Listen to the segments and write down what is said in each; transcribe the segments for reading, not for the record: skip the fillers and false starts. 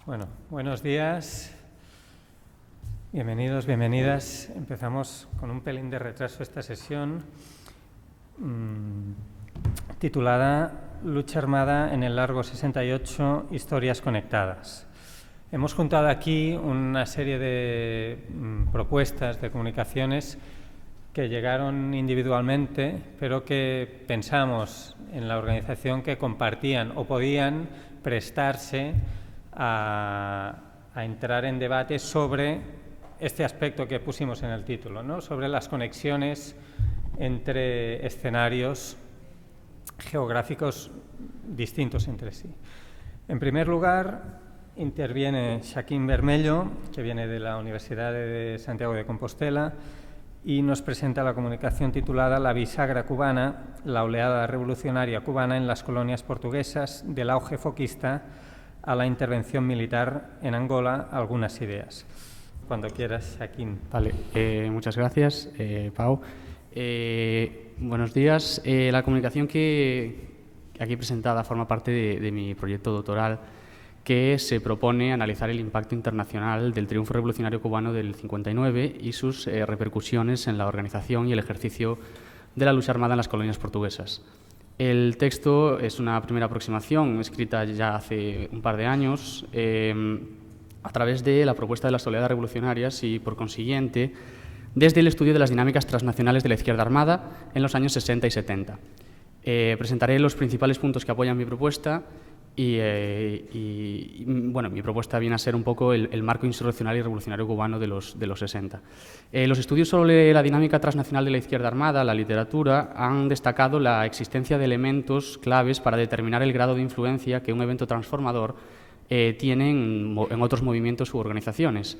Bueno, buenos días, bienvenidos, bienvenidas. Empezamos con un pelín de retraso esta sesión titulada Lucha armada en el largo 68, historias conectadas. Hemos juntado aquí una serie de propuestas de comunicaciones que llegaron individualmente, pero que pensamos en la organización que compartían o podían prestarse a entrar en debate sobre este aspecto que pusimos en el título, ¿no? Sobre las conexiones entre escenarios geográficos distintos entre sí. En primer lugar, interviene Xaquín Bermello, que viene de la Universidad de Santiago de Compostela, y nos presenta la comunicación titulada La bisagra cubana, la oleada revolucionaria cubana en las colonias portuguesas, del auge foquista a la intervención militar en Angola, algunas ideas. Cuando quieras, Xaquín. Vale, muchas gracias, Pau. Buenos días. La comunicación que aquí presentada forma parte de mi proyecto doctoral, que se propone analizar el impacto internacional del triunfo revolucionario cubano del 59 y sus repercusiones en la organización y el ejercicio de la lucha armada en las colonias portuguesas. El texto es una primera aproximación escrita ya hace un par de años a través de la propuesta de las oleadas revolucionarias y, por consiguiente, desde el estudio de las dinámicas transnacionales de la izquierda armada en los años 60 y 70. Presentaré los principales puntos que apoyan mi propuesta y bueno, mi propuesta viene a ser un poco el marco insurreccional y revolucionario cubano de los 60. Los estudios sobre la dinámica transnacional de la izquierda armada, la literatura, han destacado la existencia de elementos claves para determinar el grado de influencia que un evento transformador tiene en otros movimientos u organizaciones.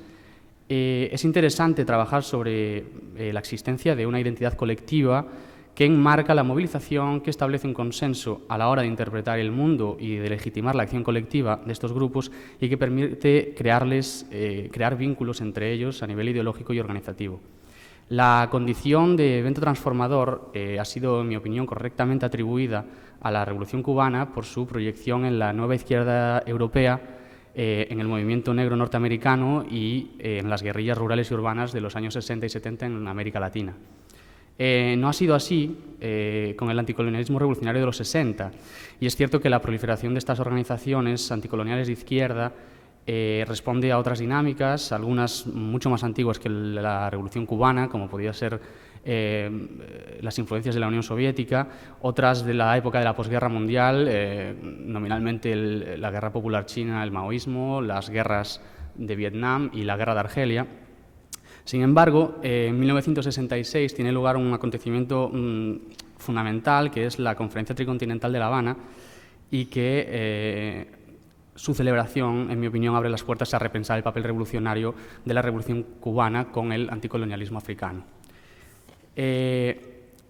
Es interesante trabajar sobre la existencia de una identidad colectiva que enmarca la movilización, que establece un consenso a la hora de interpretar el mundo y de legitimar la acción colectiva de estos grupos y que permite crear vínculos entre ellos a nivel ideológico y organizativo. La condición de evento transformador ha sido, en mi opinión, correctamente atribuida a la Revolución cubana por su proyección en la nueva izquierda europea, en el movimiento negro norteamericano y en las guerrillas rurales y urbanas de los años 60 y 70 en América Latina. No ha sido así con el anticolonialismo revolucionario de los 60, y es cierto que la proliferación de estas organizaciones anticoloniales de izquierda responde a otras dinámicas, algunas mucho más antiguas que la Revolución cubana, como podía ser las influencias de la Unión Soviética, otras de la época de la posguerra mundial, nominalmente la Guerra Popular China, el maoísmo, las guerras de Vietnam y la Guerra de Argelia. Sin embargo, en 1966 tiene lugar un acontecimiento fundamental, que es la Conferencia Tricontinental de La Habana, y que su celebración, en mi opinión, abre las puertas a repensar el papel revolucionario de la Revolución cubana con el anticolonialismo africano.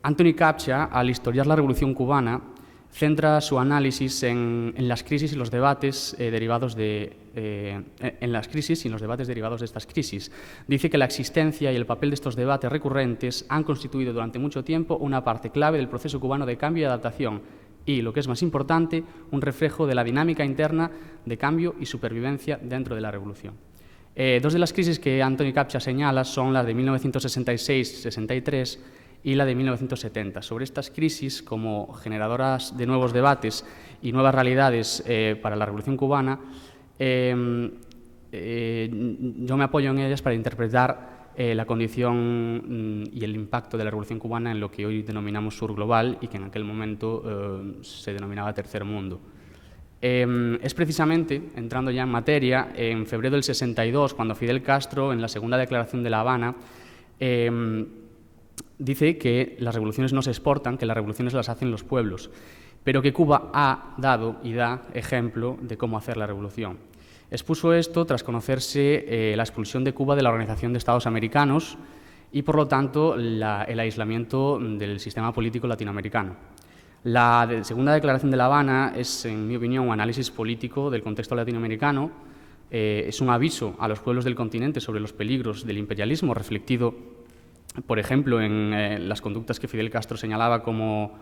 Anthony Captcha, al historiar la Revolución cubana, centra su análisis en las crisis y los debates derivados de estas crisis. Dice que la existencia y el papel de estos debates recurrentes han constituido durante mucho tiempo una parte clave del proceso cubano de cambio y adaptación y, lo que es más importante, un reflejo de la dinámica interna de cambio y supervivencia dentro de la revolución. Dos de las crisis que Anthony Captcha señala son las de 1966-63 y la de 1970. Sobre estas crisis, como generadoras de nuevos debates y nuevas realidades para la Revolución cubana, yo me apoyo en ellas para interpretar la condición y el impacto de la Revolución cubana en lo que hoy denominamos sur global y que en aquel momento se denominaba tercer mundo. Es precisamente, entrando ya en materia, en febrero del 62, cuando Fidel Castro, en la segunda declaración de La Habana, dice que las revoluciones no se exportan, que las revoluciones las hacen los pueblos, pero que Cuba ha dado y da ejemplo de cómo hacer la revolución. Expuso esto tras conocerse la expulsión de Cuba de la Organización de Estados Americanos y, por lo tanto, el aislamiento del sistema político latinoamericano. La segunda declaración de La Habana es, en mi opinión, un análisis político del contexto latinoamericano, es un aviso a los pueblos del continente sobre los peligros del imperialismo, reflectido, por ejemplo, en las conductas que Fidel Castro señalaba como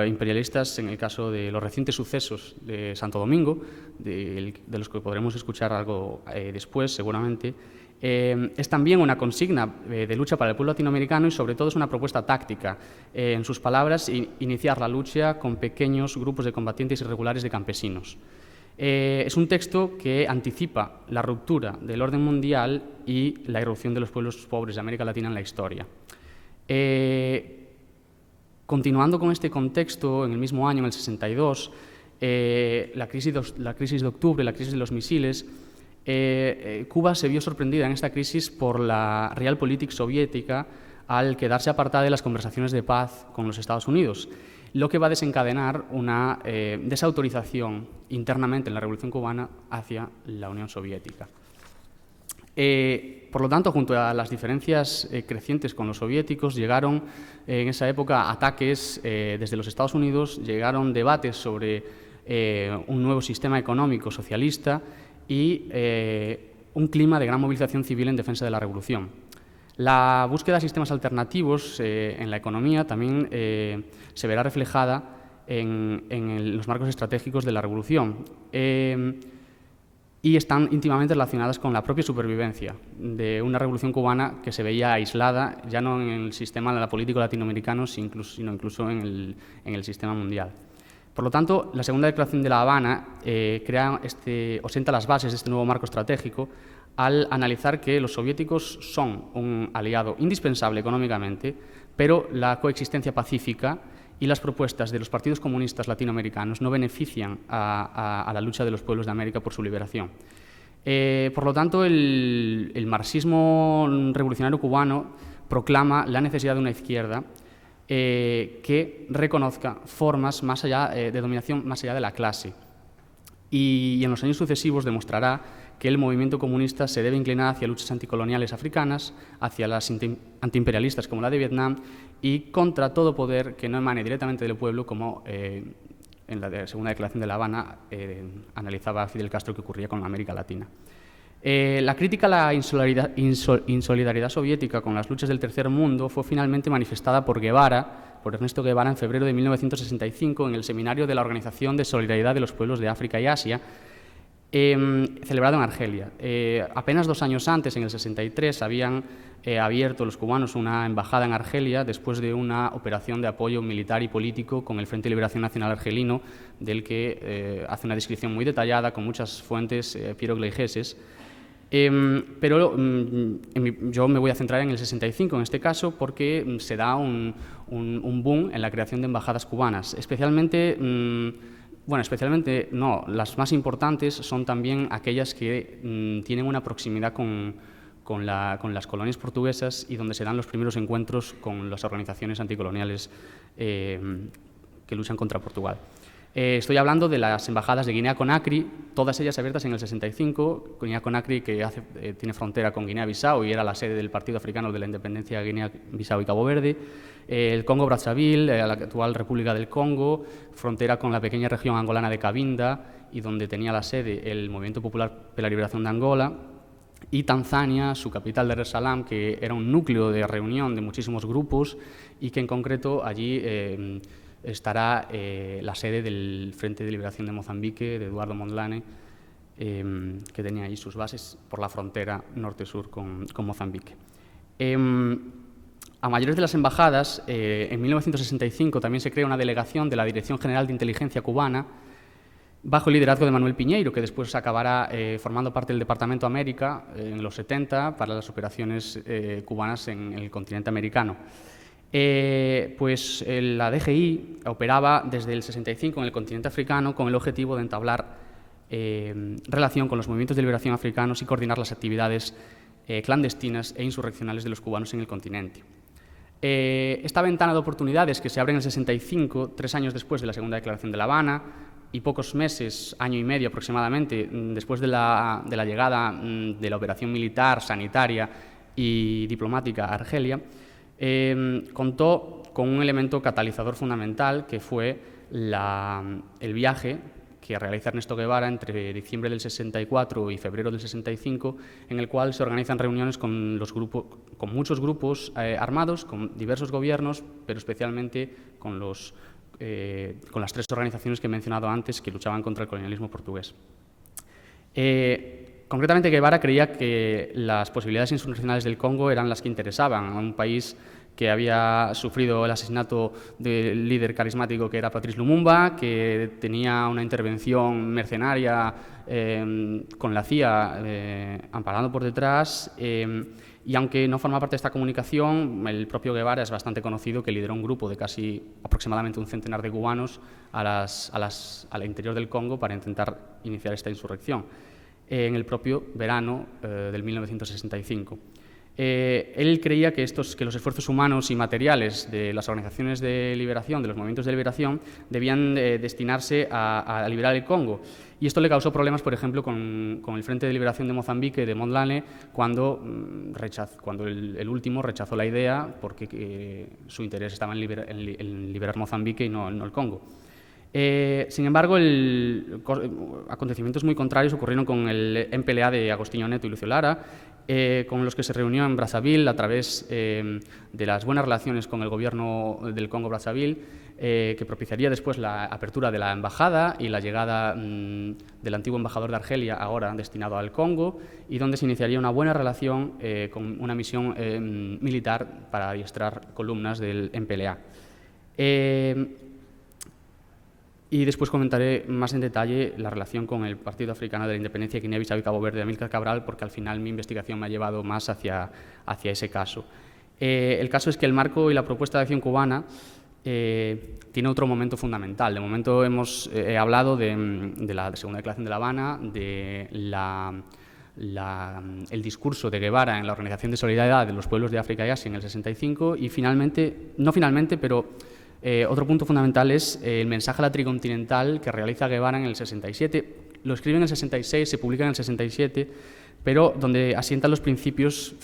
imperialistas en el caso de los recientes sucesos de Santo Domingo, de los que podremos escuchar algo después seguramente. Es también una consigna de lucha para el pueblo latinoamericano y sobre todo es una propuesta táctica. En sus palabras, iniciar la lucha con pequeños grupos de combatientes irregulares de campesinos. Es un texto que anticipa la ruptura del orden mundial y la irrupción de los pueblos pobres de América Latina en la historia. Continuando con este contexto, en el mismo año, en el 62, la crisis de octubre, la crisis de los misiles, Cuba se vio sorprendida en esta crisis por la realpolitik soviética al quedarse apartada de las conversaciones de paz con los Estados Unidos, lo que va a desencadenar una desautorización internamente en la Revolución Cubana hacia la Unión Soviética. Por lo tanto, junto a las diferencias crecientes con los soviéticos, llegaron en esa época ataques desde los Estados Unidos, llegaron debates sobre un nuevo sistema económico socialista y un clima de gran movilización civil en defensa de la revolución. La búsqueda de sistemas alternativos en la economía también se verá reflejada en los marcos estratégicos de la revolución y están íntimamente relacionadas con la propia supervivencia de una revolución cubana que se veía aislada, ya no en el sistema de la política latinoamericano, sino incluso en el sistema mundial. Por lo tanto, la Segunda Declaración de La Habana sienta las bases de este nuevo marco estratégico al analizar que los soviéticos son un aliado indispensable económicamente, pero la coexistencia pacífica y las propuestas de los partidos comunistas latinoamericanos no benefician a la lucha de los pueblos de América por su liberación. Por lo tanto, el marxismo revolucionario cubano proclama la necesidad de una izquierda que reconozca formas más allá de dominación más allá de la clase. Y en los años sucesivos demostrará que el movimiento comunista se debe inclinar hacia luchas anticoloniales africanas, hacia las antiimperialistas como la de Vietnam y contra todo poder que no emane directamente del pueblo, como en la Segunda Declaración de La Habana analizaba Fidel Castro que ocurría con América Latina. La crítica a la insolidaridad soviética con las luchas del Tercer Mundo fue finalmente manifestada por Ernesto Guevara, en febrero de 1965 en el seminario de la Organización de Solidaridad de los Pueblos de África y Asia, celebrado en Argelia. Apenas 2 años antes, en el 63, habían abierto los cubanos una embajada en Argelia después de una operación de apoyo militar y político con el Frente de Liberación Nacional Argelino, del que hace una descripción muy detallada con muchas fuentes Piero Gleijeses. Pero yo me voy a centrar en el 65 en este caso porque se da un boom en la creación de embajadas cubanas, especialmente no, las más importantes son también aquellas que tienen una proximidad con las colonias portuguesas y donde se dan los primeros encuentros con las organizaciones anticoloniales que luchan contra Portugal. Estoy hablando de las embajadas de Guinea-Conakry, todas ellas abiertas en el 65, Guinea-Conakry que tiene frontera con Guinea-Bissau y era la sede del Partido Africano de la Independencia de Guinea-Bissau y Cabo Verde, el Congo-Brazzaville, la actual República del Congo, frontera con la pequeña región angolana de Cabinda y donde tenía la sede el Movimiento Popular de la Liberación de Angola, y Tanzania, su capital Dar es Salaam, que era un núcleo de reunión de muchísimos grupos y que en concreto allí estará la sede del Frente de Liberación de Mozambique, de Eduardo Mondlane, que tenía ahí sus bases por la frontera norte-sur con Mozambique. A mayores de las embajadas, en 1965 también se crea una delegación de la Dirección General de Inteligencia Cubana, bajo el liderazgo de Manuel Piñeiro, que después acabará formando parte del Departamento América en los 70 para las operaciones cubanas en el continente americano. La DGI operaba desde el 65 en el continente africano con el objetivo de entablar relación con los movimientos de liberación africanos y coordinar las actividades clandestinas e insurreccionales de los cubanos en el continente. Esta ventana de oportunidades que se abre en el 65, 3 años después de la Segunda Declaración de La Habana y pocos meses, año y medio aproximadamente, después de la llegada de la operación militar, sanitaria y diplomática a Argelia, contó con un elemento catalizador fundamental que fue el viaje que realiza Ernesto Guevara entre diciembre del 64 y febrero del 65, en el cual se organizan reuniones con muchos grupos armados, con diversos gobiernos, pero especialmente con los con las 3 organizaciones que he mencionado antes que luchaban contra el colonialismo portugués. Concretamente, Guevara creía que las posibilidades insurreccionales del Congo eran las que interesaban a un país que había sufrido el asesinato del líder carismático que era Patrice Lumumba, que tenía una intervención mercenaria con la CIA amparando por detrás, y aunque no forma parte de esta comunicación, el propio Guevara es bastante conocido que lideró un grupo de casi aproximadamente un centenar de cubanos al interior del Congo para intentar iniciar esta insurrección en el propio verano del 1965. Él creía que los esfuerzos humanos y materiales de las organizaciones de liberación, de los movimientos de liberación, debían destinarse a liberar el Congo. Y esto le causó problemas, por ejemplo, con el Frente de Liberación de Mozambique, de Mondlane, cuando el último rechazó la idea porque su interés estaba en liberar Mozambique y no el Congo. Sin embargo, acontecimientos muy contrarios ocurrieron con el MPLA de Agostinho Neto y Lucio Lara, con los que se reunió en Brazzaville a través de las buenas relaciones con el gobierno del Congo-Brazzaville, que propiciaría después la apertura de la embajada y la llegada del antiguo embajador de Argelia, ahora destinado al Congo, y donde se iniciaría una buena relación con una misión militar para adiestrar columnas del MPLA. Y después comentaré más en detalle la relación con el Partido Africano de la Independencia de Guinea-Bissau y Cabo Verde de Amílcar Cabral, porque al final mi investigación me ha llevado más hacia ese caso. El caso es que el marco y la propuesta de acción cubana tiene otro momento fundamental. De momento he hablado de la Segunda Declaración de La Habana, de el discurso de Guevara en la Organización de Solidaridad de los Pueblos de África y Asia en el 65 y otro punto fundamental es el mensaje a la tricontinental que realiza Guevara en el 67. Lo escribe en el 66, se publica en el 67, pero donde asientan los principios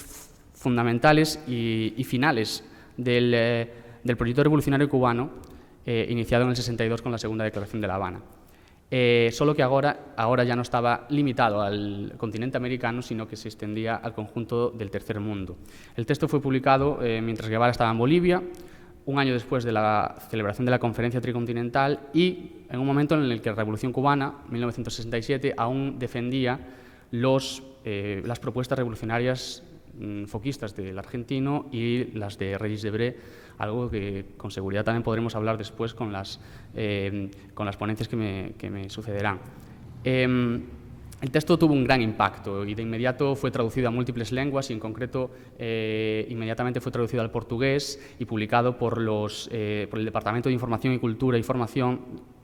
fundamentales y finales del proyecto revolucionario cubano iniciado en el 62 con la Segunda Declaración de La Habana. Solo que ahora ya no estaba limitado al continente americano, sino que se extendía al conjunto del tercer mundo. El texto fue publicado mientras Guevara estaba en Bolivia, un año después de la celebración de la Conferencia Tricontinental y en un momento en el que la Revolución Cubana, 1967, aún defendía las propuestas revolucionarias foquistas del argentino y las de Regis Debré, algo que con seguridad también podremos hablar después con las ponencias que me sucederán. El texto tuvo un gran impacto y de inmediato fue traducido a múltiples lenguas y en concreto inmediatamente fue traducido al portugués y publicado por el Departamento de Información y Cultura y Formación,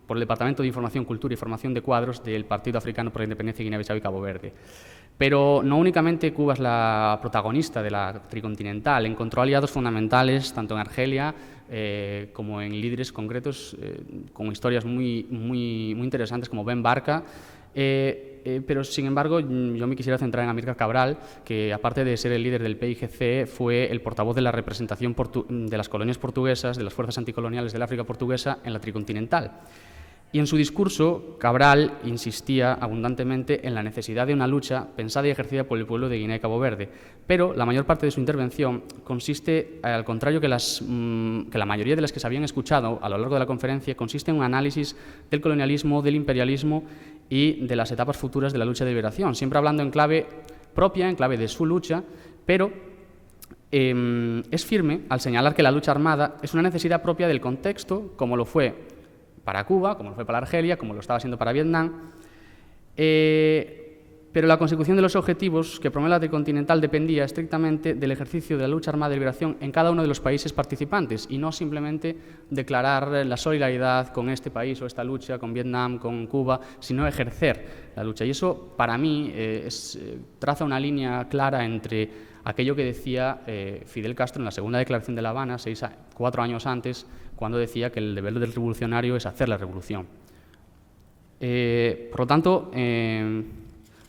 por el Departamento de Información, Cultura y Formación de Cuadros del Partido Africano por la Independencia de Guinea-Bissau y Cabo Verde. Pero no únicamente Cuba es la protagonista de la tricontinental, encontró aliados fundamentales tanto en Argelia como en líderes concretos con historias muy interesantes como Ben Barka. Pero, sin embargo, yo me quisiera centrar en Amílcar Cabral, que, aparte de ser el líder del PIGC, fue el portavoz de la representación de las colonias portuguesas, de las fuerzas anticoloniales del África portuguesa en la tricontinental. Y en su discurso, Cabral insistía abundantemente en la necesidad de una lucha pensada y ejercida por el pueblo de Guinea y Cabo Verde, pero la mayor parte de su intervención consiste, al contrario que la mayoría de las que se habían escuchado a lo largo de la conferencia, consiste en un análisis del colonialismo, del imperialismo y de las etapas futuras de la lucha de liberación, siempre hablando en clave propia, en clave de su lucha, pero es firme al señalar que la lucha armada es una necesidad propia del contexto, como lo fue para Cuba, como lo fue para Argelia, como lo estaba siendo para Vietnam, pero la consecución de los objetivos que promueve la tricontinental dependía estrictamente del ejercicio de la lucha armada de liberación en cada uno de los países participantes y no simplemente declarar la solidaridad con este país o esta lucha, con Vietnam, con Cuba, sino ejercer la lucha. Y eso, para mí, traza una línea clara entre aquello que decía Fidel Castro en la Segunda Declaración de La Habana, 4 años antes, cuando decía que el deber del revolucionario es hacer la revolución. Por lo tanto,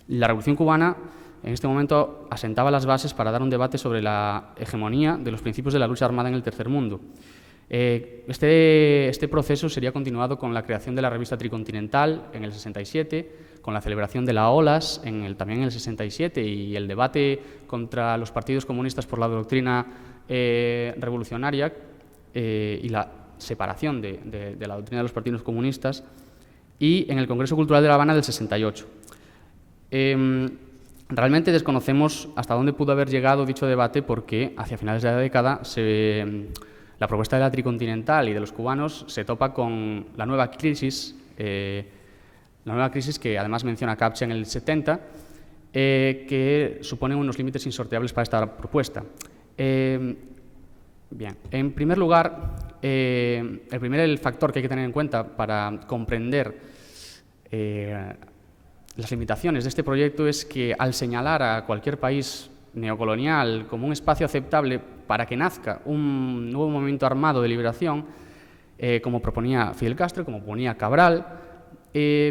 la Revolución Cubana en este momento asentaba las bases para dar un debate sobre la hegemonía de los principios de la lucha armada en el tercer mundo. Este proceso sería continuado con la creación de la revista Tricontinental en el 67, con la celebración de la OLAS también en el 67 y el debate contra los partidos comunistas por la doctrina revolucionaria y la separación de la doctrina de los partidos comunistas, y en el Congreso Cultural de La Habana del 68. Realmente desconocemos hasta dónde pudo haber llegado dicho debate, porque hacia finales de la década la propuesta de la tricontinental y de los cubanos se topa con la nueva crisis que además menciona Captcha en el 70, que supone unos límites insorteables para esta propuesta. Bien, en primer lugar, el factor que hay que tener en cuenta para comprender las limitaciones de este proyecto es que, al señalar a cualquier país neocolonial como un espacio aceptable para que nazca un nuevo movimiento armado de liberación, como proponía Fidel Castro, como proponía Cabral,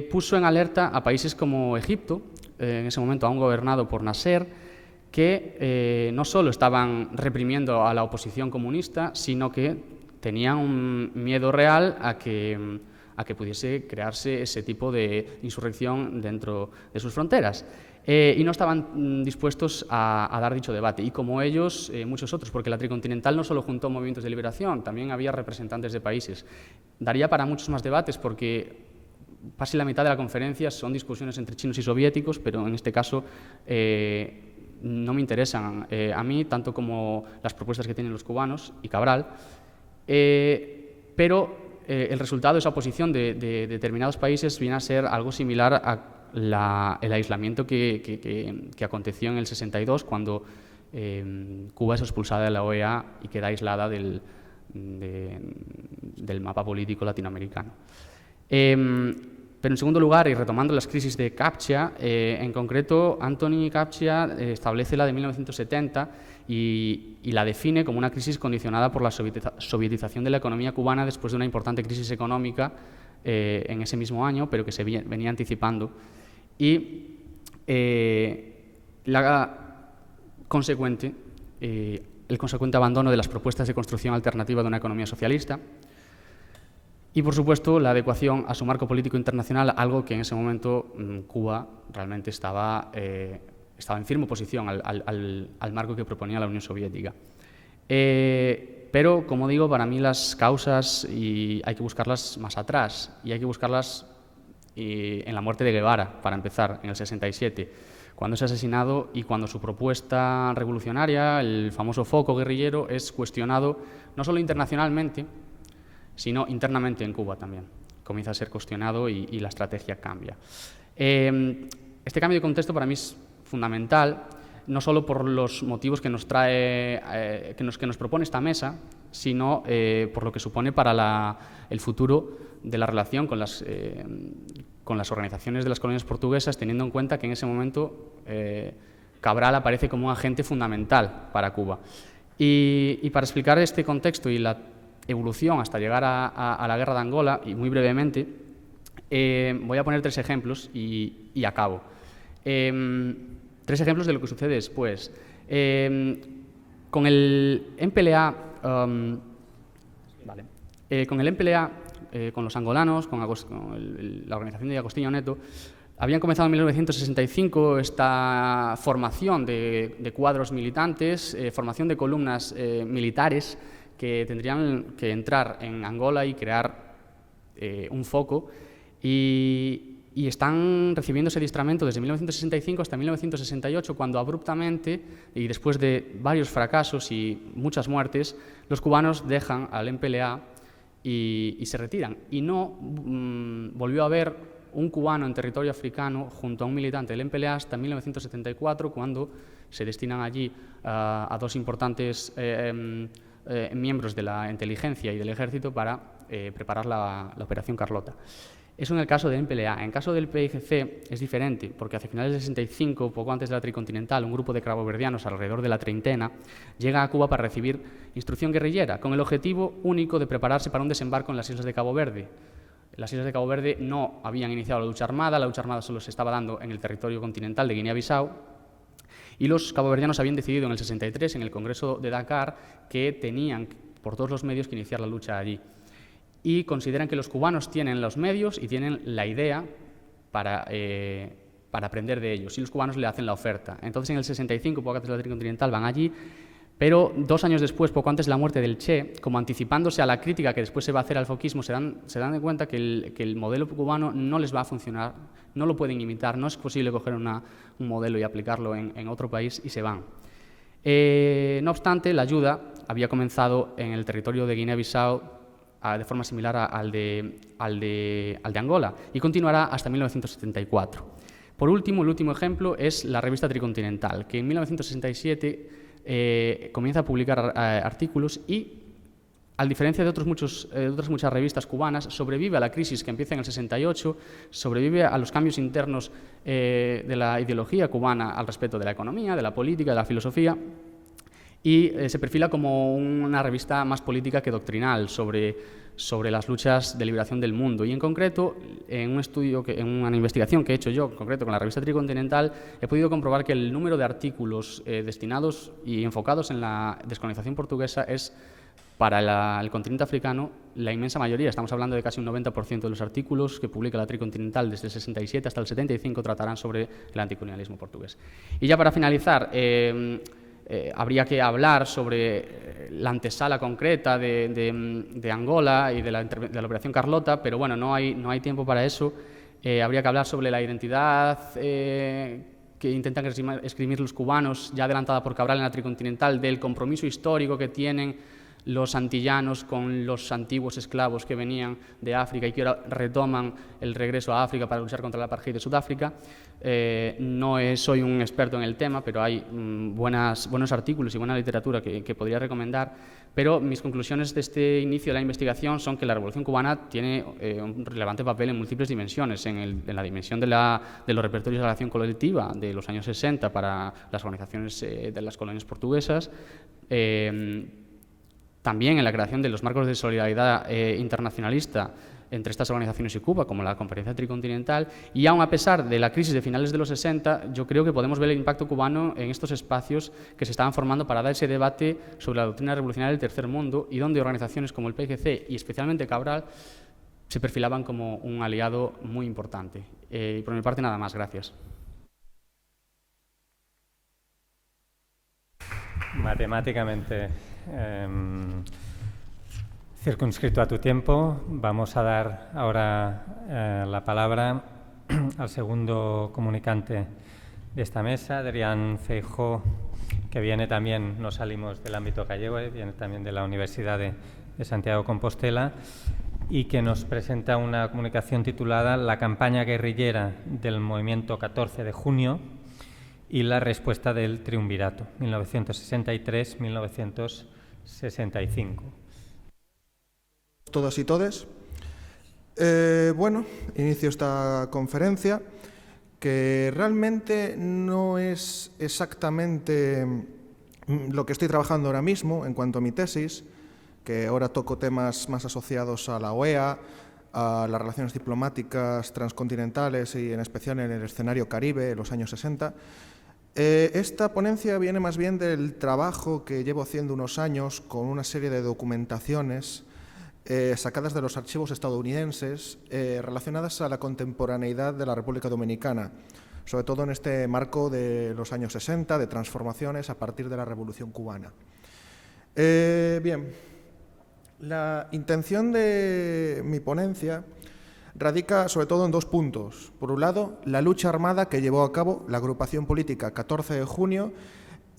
puso en alerta a países como Egipto, en ese momento aún gobernado por Nasser, que no solo estaban reprimiendo a la oposición comunista, sino que tenían un miedo real a que pudiese crearse ese tipo de insurrección dentro de sus fronteras. Y no estaban dispuestos a dar dicho debate. Y como ellos, muchos otros, porque la tricontinental no solo juntó movimientos de liberación, también había representantes de países. Daría para muchos más debates, porque casi la mitad de la conferencia son discusiones entre chinos y soviéticos, pero en este caso no me interesan a mí, tanto como las propuestas que tienen los cubanos y Cabral, pero el resultado de esa oposición de determinados países viene a ser algo similar a el aislamiento que aconteció en el 62, cuando Cuba es expulsada de la OEA y queda aislada del mapa político latinoamericano. Pero en segundo lugar, y retomando las crisis de Captcha, en concreto, Anthony Captcha establece la de 1970 y la define como una crisis condicionada por la sovietización de la economía cubana después de una importante crisis económica en ese mismo año, pero que se venía anticipando. Y el consecuente abandono de las propuestas de construcción alternativa de una economía socialista. Y, por supuesto, la adecuación a su marco político internacional, algo que en ese momento Cuba realmente estaba en firme oposición al marco que proponía la Unión Soviética. Pero, como digo, para mí las causas hay que buscarlas más atrás, y hay que buscarlas en la muerte de Guevara, para empezar, en el 67, cuando es asesinado y cuando su propuesta revolucionaria, el famoso foco guerrillero, es cuestionado no solo internacionalmente, sino internamente en Cuba también. Comienza a ser cuestionado y la estrategia cambia. Este cambio de contexto para mí es fundamental, no solo por los motivos que nos propone esta mesa, sino por lo que supone para el futuro de la relación con las organizaciones de las colonias portuguesas, teniendo en cuenta que en ese momento Cabral aparece como un agente fundamental para Cuba. Y para explicar este contexto y la evolución hasta llegar a la guerra de Angola, y muy brevemente, voy a poner 3 ejemplos y acabo. 3 ejemplos de lo que sucede después. Con el MPLA, con los angolanos, con la organización de Agostinho Neto, habían comenzado en 1965 esta formación de cuadros militantes, formación de columnas militares que tendrían que entrar en Angola y crear un foco, y están recibiendo ese adiestramiento desde 1965 hasta 1968, cuando abruptamente, y después de varios fracasos y muchas muertes, los cubanos dejan al MPLA y se retiran. Y no volvió a haber un cubano en territorio africano junto a un militante del MPLA hasta 1974, cuando se destinan allí a 2 importantes miembros de la inteligencia y del ejército para preparar la Operación Carlota. Eso en el caso del MPLA. En el caso del PIGC es diferente, porque hacia finales del 65, poco antes de la tricontinental, un grupo de caboverdianos, alrededor de la treintena, llega a Cuba para recibir instrucción guerrillera, con el objetivo único de prepararse para un desembarco en las islas de Cabo Verde. Las islas de Cabo Verde no habían iniciado la lucha armada solo se estaba dando en el territorio continental de Guinea-Bissau, y los caboverdianos habían decidido en el 63, en el Congreso de Dakar, que tenían por todos los medios que iniciar la lucha allí. Y consideran que los cubanos tienen los medios y tienen la idea para aprender de ellos, y los cubanos le hacen la oferta. Entonces, en el 65, poco antes de la tricontinental, van allí, Pero 2 años después, poco antes de la muerte del Che, como anticipándose a la crítica que después se va a hacer al foquismo, se dan de cuenta que el modelo cubano no les va a funcionar, no lo pueden imitar, no es posible coger un modelo y aplicarlo en otro país, y se van. No obstante, la ayuda había comenzado en el territorio de Guinea-Bissau de forma similar al de Angola, y continuará hasta 1974. Por último, el último ejemplo es la revista Tricontinental, que en 1967 comienza a publicar artículos y, a diferencia de otras muchas revistas cubanas, sobrevive a la crisis que empieza en el 68, sobrevive a los cambios internos de la ideología cubana al respecto de la economía, de la política, de la filosofía, y se perfila como una revista más política que doctrinal sobre las luchas de liberación del mundo. Y en concreto, en una investigación que he hecho yo, en concreto con la revista Tricontinental, he podido comprobar que el número de artículos destinados y enfocados en la descolonización portuguesa es, para el continente africano, la inmensa mayoría. Estamos hablando de casi un 90% de los artículos que publica la Tricontinental desde el 67 hasta el 75 tratarán sobre el anticolonialismo portugués. Y ya para finalizar, habría que hablar sobre la antesala concreta de Angola y de la Operación Carlota, pero bueno, no hay tiempo para eso. Habría que hablar sobre la identidad que intentan esgrimir los cubanos, ya adelantada por Cabral en la Tricontinental, del compromiso histórico que tienen los antillanos con los antiguos esclavos que venían de África y que ahora retoman el regreso a África para luchar contra el apartheid de Sudáfrica. No soy un experto en el tema, pero hay buenos artículos y buena literatura que podría recomendar. Pero mis conclusiones de este inicio de la investigación son que la Revolución Cubana tiene un relevante papel en múltiples dimensiones, en la dimensión de los repertorios de la acción colectiva de los años 60 para las organizaciones de las colonias portuguesas, también en la creación de los marcos de solidaridad internacionalista entre estas organizaciones y Cuba, como la Conferencia Tricontinental, y aun a pesar de la crisis de finales de los 60, yo creo que podemos ver el impacto cubano en estos espacios que se estaban formando para dar ese debate sobre la doctrina revolucionaria del tercer mundo, y donde organizaciones como el PGC y especialmente Cabral se perfilaban como un aliado muy importante. Y por mi parte nada más, gracias. Matemáticamente circunscrito a tu tiempo, vamos a dar ahora la palabra al segundo comunicante de esta mesa, Adrián Feijóo, que viene también, no salimos del ámbito gallego, viene también de la Universidad de Santiago de Compostela, y que nos presenta una comunicación titulada La campaña guerrillera del movimiento 14 de junio y la respuesta del triunvirato, 1963-1965. Todas y todes. Bueno, inicio esta conferencia, que realmente no es exactamente lo que estoy trabajando ahora mismo en cuanto a mi tesis, que ahora toco temas más asociados a la OEA, a las relaciones diplomáticas transcontinentales y en especial en el escenario Caribe en los años 60. Esta ponencia viene más bien del trabajo que llevo haciendo unos años con una serie de documentaciones sacadas de los archivos estadounidenses relacionadas a la contemporaneidad de la República Dominicana, sobre todo en este marco de los años 60, de transformaciones a partir de la Revolución Cubana. Bien, la intención de mi ponencia radica sobre todo en dos puntos. Por un lado, la lucha armada que llevó a cabo la agrupación política 14 de junio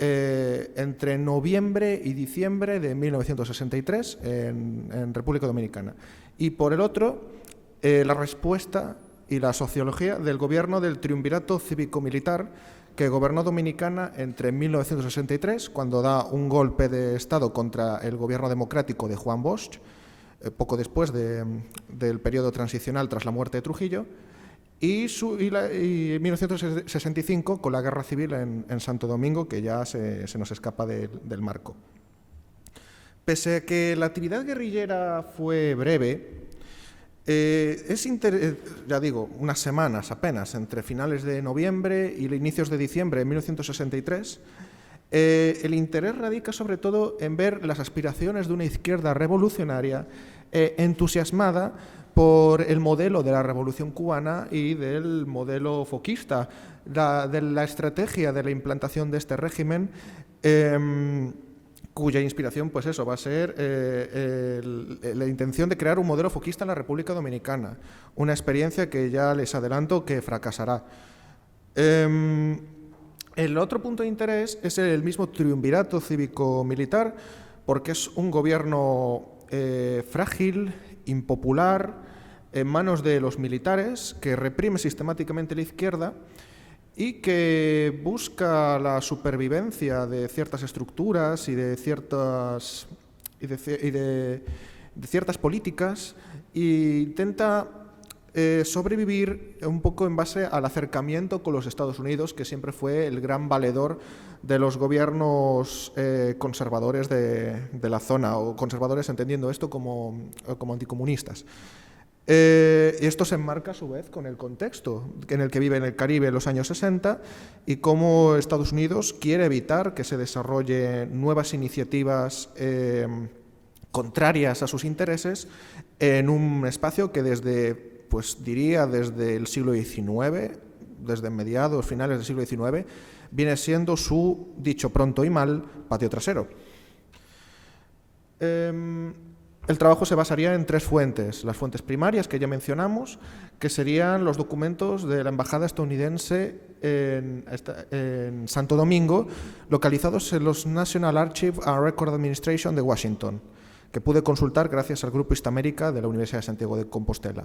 entre noviembre y diciembre de 1963 en República Dominicana. Y por el otro, la respuesta y la sociología del gobierno del triunvirato cívico-militar que gobernó Dominicana entre 1963, cuando da un golpe de Estado contra el gobierno democrático de Juan Bosch, poco después del periodo transicional tras la muerte de Trujillo, y 1965 con la guerra civil en Santo Domingo, que ya se nos escapa del marco. Pese a que la actividad guerrillera fue breve, ya digo, unas semanas apenas, entre finales de noviembre y inicios de diciembre de 1963, el interés radica sobre todo en ver las aspiraciones de una izquierda revolucionaria entusiasmada por el modelo de la Revolución Cubana y del modelo foquista, de la estrategia de la implantación de este régimen cuya inspiración, pues eso, va a ser la intención de crear un modelo foquista en la República Dominicana, una experiencia que ya les adelanto que fracasará. El otro punto de interés es el mismo triunvirato cívico-militar, porque es un gobierno frágil, impopular, en manos de los militares, que reprime sistemáticamente la izquierda y que busca la supervivencia de ciertas estructuras y de ciertas políticas, e intenta sobrevivir un poco en base al acercamiento con los Estados Unidos, que siempre fue el gran valedor de los gobiernos conservadores de la zona, o conservadores entendiendo esto como anticomunistas. Y esto se enmarca a su vez con el contexto en el que vive en el Caribe en los años 60 y cómo Estados Unidos quiere evitar que se desarrollen nuevas iniciativas contrarias a sus intereses en un espacio que desde el siglo XIX, desde mediados, finales del siglo XIX, viene siendo su, dicho pronto y mal, patio trasero. El trabajo se basaría en tres fuentes. Las fuentes primarias, que ya mencionamos, que serían los documentos de la Embajada estadounidense en Santo Domingo, localizados en los National Archive and Record Administration de Washington, que pude consultar gracias al Grupo Hispamérica de la Universidad de Santiago de Compostela.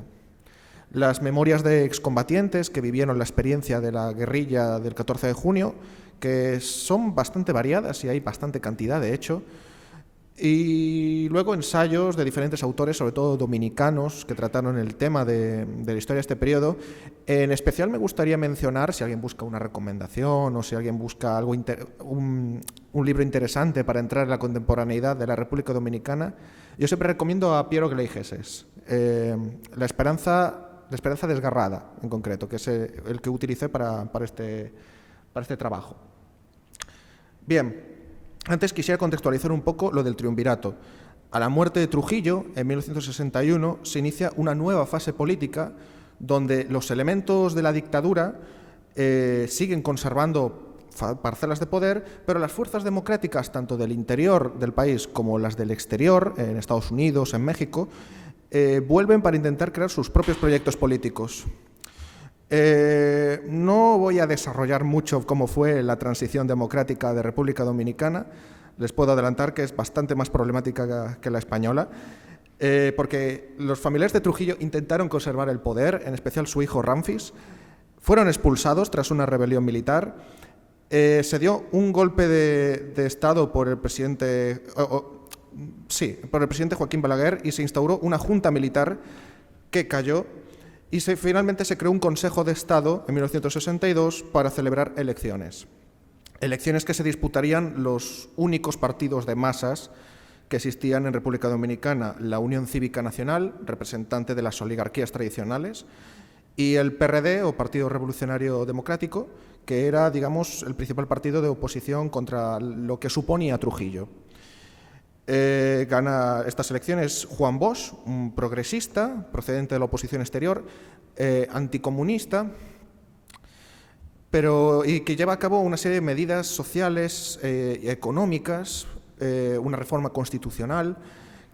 Las memorias de excombatientes que vivieron la experiencia de la guerrilla del 14 de junio, que son bastante variadas y hay bastante cantidad, de hecho, y luego ensayos de diferentes autores, sobre todo dominicanos, que trataron el tema de la historia de este periodo. En especial me gustaría mencionar, si alguien busca una recomendación o si alguien busca un libro interesante para entrar en la contemporaneidad de la República Dominicana, yo siempre recomiendo a Piero Gleijeses, La esperanza desgarrada, en concreto, que es el que utilicé para este trabajo. Bien. Antes quisiera contextualizar un poco lo del triunvirato. A la muerte de Trujillo, en 1961, se inicia una nueva fase política donde los elementos de la dictadura siguen conservando parcelas de poder, pero las fuerzas democráticas, tanto del interior del país como las del exterior, en Estados Unidos, en México, vuelven para intentar crear sus propios proyectos políticos. No voy a desarrollar mucho cómo fue la transición democrática de República Dominicana. Les puedo adelantar que es bastante más problemática que la española, porque los familiares de Trujillo intentaron conservar el poder, en especial su hijo Ramfis. Fueron expulsados tras una rebelión militar. Se dio un golpe de Estado por el presidente Joaquín Balaguer, y se instauró una junta militar que cayó. Y finalmente se creó un Consejo de Estado en 1962 para celebrar elecciones. Elecciones que se disputarían los únicos partidos de masas que existían en República Dominicana: la Unión Cívica Nacional, representante de las oligarquías tradicionales, y el PRD, o Partido Revolucionario Democrático, que era, digamos, el principal partido de oposición contra lo que suponía Trujillo. Gana estas elecciones Juan Bosch, un progresista procedente de la oposición exterior, anticomunista, y que lleva a cabo una serie de medidas sociales y económicas, una reforma constitucional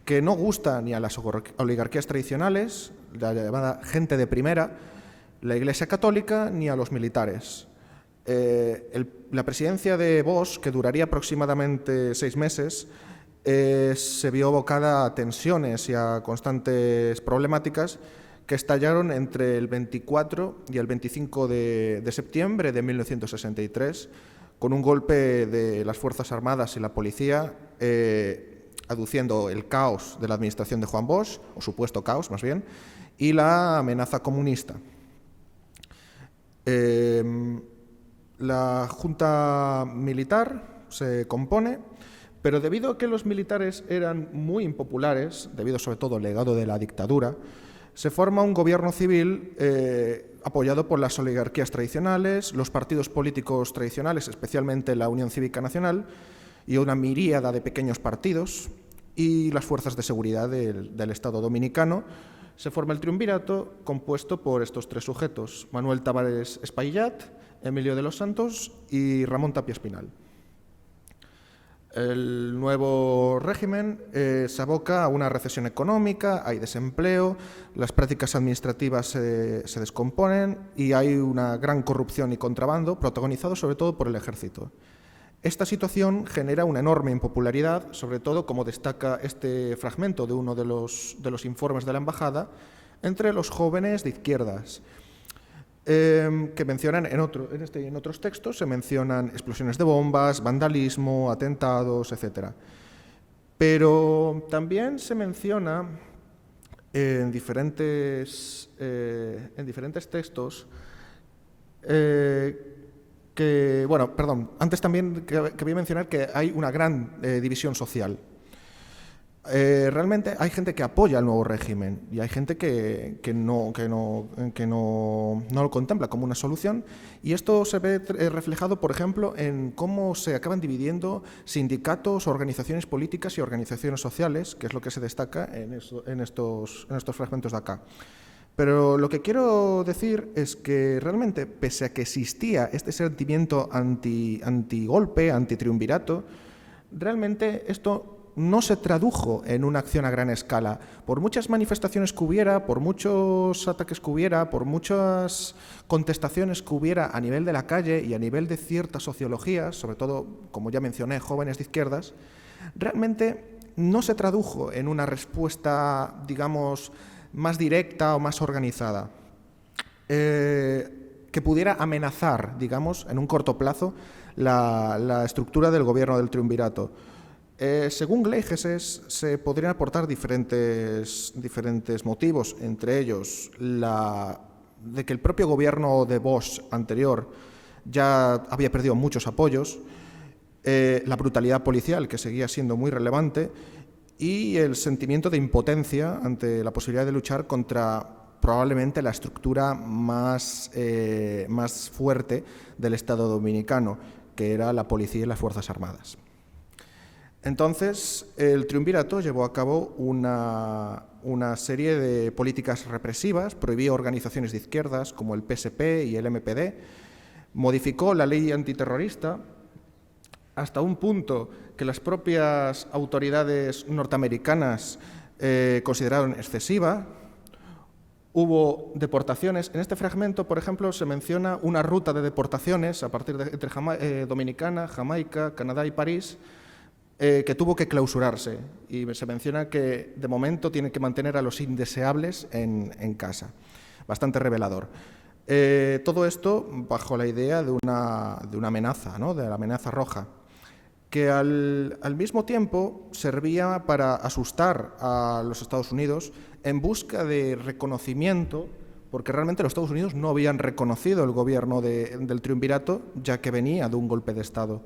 que no gusta ni a las oligarquías tradicionales, la llamada gente de primera, la Iglesia Católica, ni a los militares. La presidencia de Bosch, que duraría aproximadamente 6 meses, se vio abocada a tensiones y a constantes problemáticas que estallaron entre el 24 y el 25 de septiembre de 1963, con un golpe de las Fuerzas Armadas y la policía, aduciendo el caos de la administración de Juan Bosch, o supuesto caos más bien, y la amenaza comunista. La Junta Militar se compone, pero debido a que los militares eran muy impopulares, debido sobre todo al legado de la dictadura, se forma un gobierno civil apoyado por las oligarquías tradicionales, los partidos políticos tradicionales, especialmente la Unión Cívica Nacional, y una miríada de pequeños partidos, y las fuerzas de seguridad del Estado dominicano. Se forma el triunvirato, compuesto por estos 3 sujetos: Manuel Tavares Espaillat, Emilio de los Santos y Ramón Tapia Espinal. El nuevo régimen se aboca a una recesión económica, hay desempleo, las prácticas administrativas se descomponen y hay una gran corrupción y contrabando, protagonizado sobre todo por el ejército. Esta situación genera una enorme impopularidad, sobre todo, como destaca este fragmento de uno de los informes de la embajada, entre los jóvenes de izquierdas, que mencionan en otros textos, se mencionan explosiones de bombas, vandalismo, atentados, etc. Pero también se menciona en diferentes textos antes también quería mencionar que hay una gran división social. Realmente hay gente que apoya el nuevo régimen y hay gente que no lo contempla como una solución, y esto se ve reflejado, por ejemplo, en cómo se acaban dividiendo sindicatos, organizaciones políticas y organizaciones sociales, que es lo que se destaca en estos fragmentos de acá. Pero lo que quiero decir es que realmente, pese a que existía este sentimiento antigolpe, antitriunvirato, realmente esto no se tradujo en una acción a gran escala. Por muchas manifestaciones que hubiera, por muchos ataques que hubiera, por muchas contestaciones que hubiera a nivel de la calle y a nivel de ciertas sociologías, sobre todo, como ya mencioné, jóvenes de izquierdas, realmente no se tradujo en una respuesta, digamos, más directa o más organizada, que pudiera amenazar, digamos, en un corto plazo, la estructura del gobierno del triunvirato. Según Gleijeses, se podrían aportar diferentes motivos, entre ellos de que el propio gobierno de Bosch anterior ya había perdido muchos apoyos, la brutalidad policial, que seguía siendo muy relevante, y el sentimiento de impotencia ante la posibilidad de luchar contra probablemente la estructura más fuerte del Estado dominicano, que era la policía y las Fuerzas Armadas. Entonces, el triunvirato llevó a cabo una serie de políticas represivas, prohibió organizaciones de izquierdas como el PSP y el MPD, modificó la ley antiterrorista hasta un punto que las propias autoridades norteamericanas consideraron excesiva. Hubo deportaciones. En este fragmento, por ejemplo, se menciona una ruta de deportaciones a partir de entre Dominicana, Jamaica, Canadá y París, que tuvo que clausurarse, y se menciona que de momento tiene que mantener a los indeseables en casa. Bastante revelador. Todo esto bajo la idea de una amenaza, ¿no?, de la amenaza roja, que al mismo tiempo servía para asustar a los Estados Unidos en busca de reconocimiento, porque realmente los Estados Unidos no habían reconocido el gobierno del triunvirato, ya que venía de un golpe de Estado.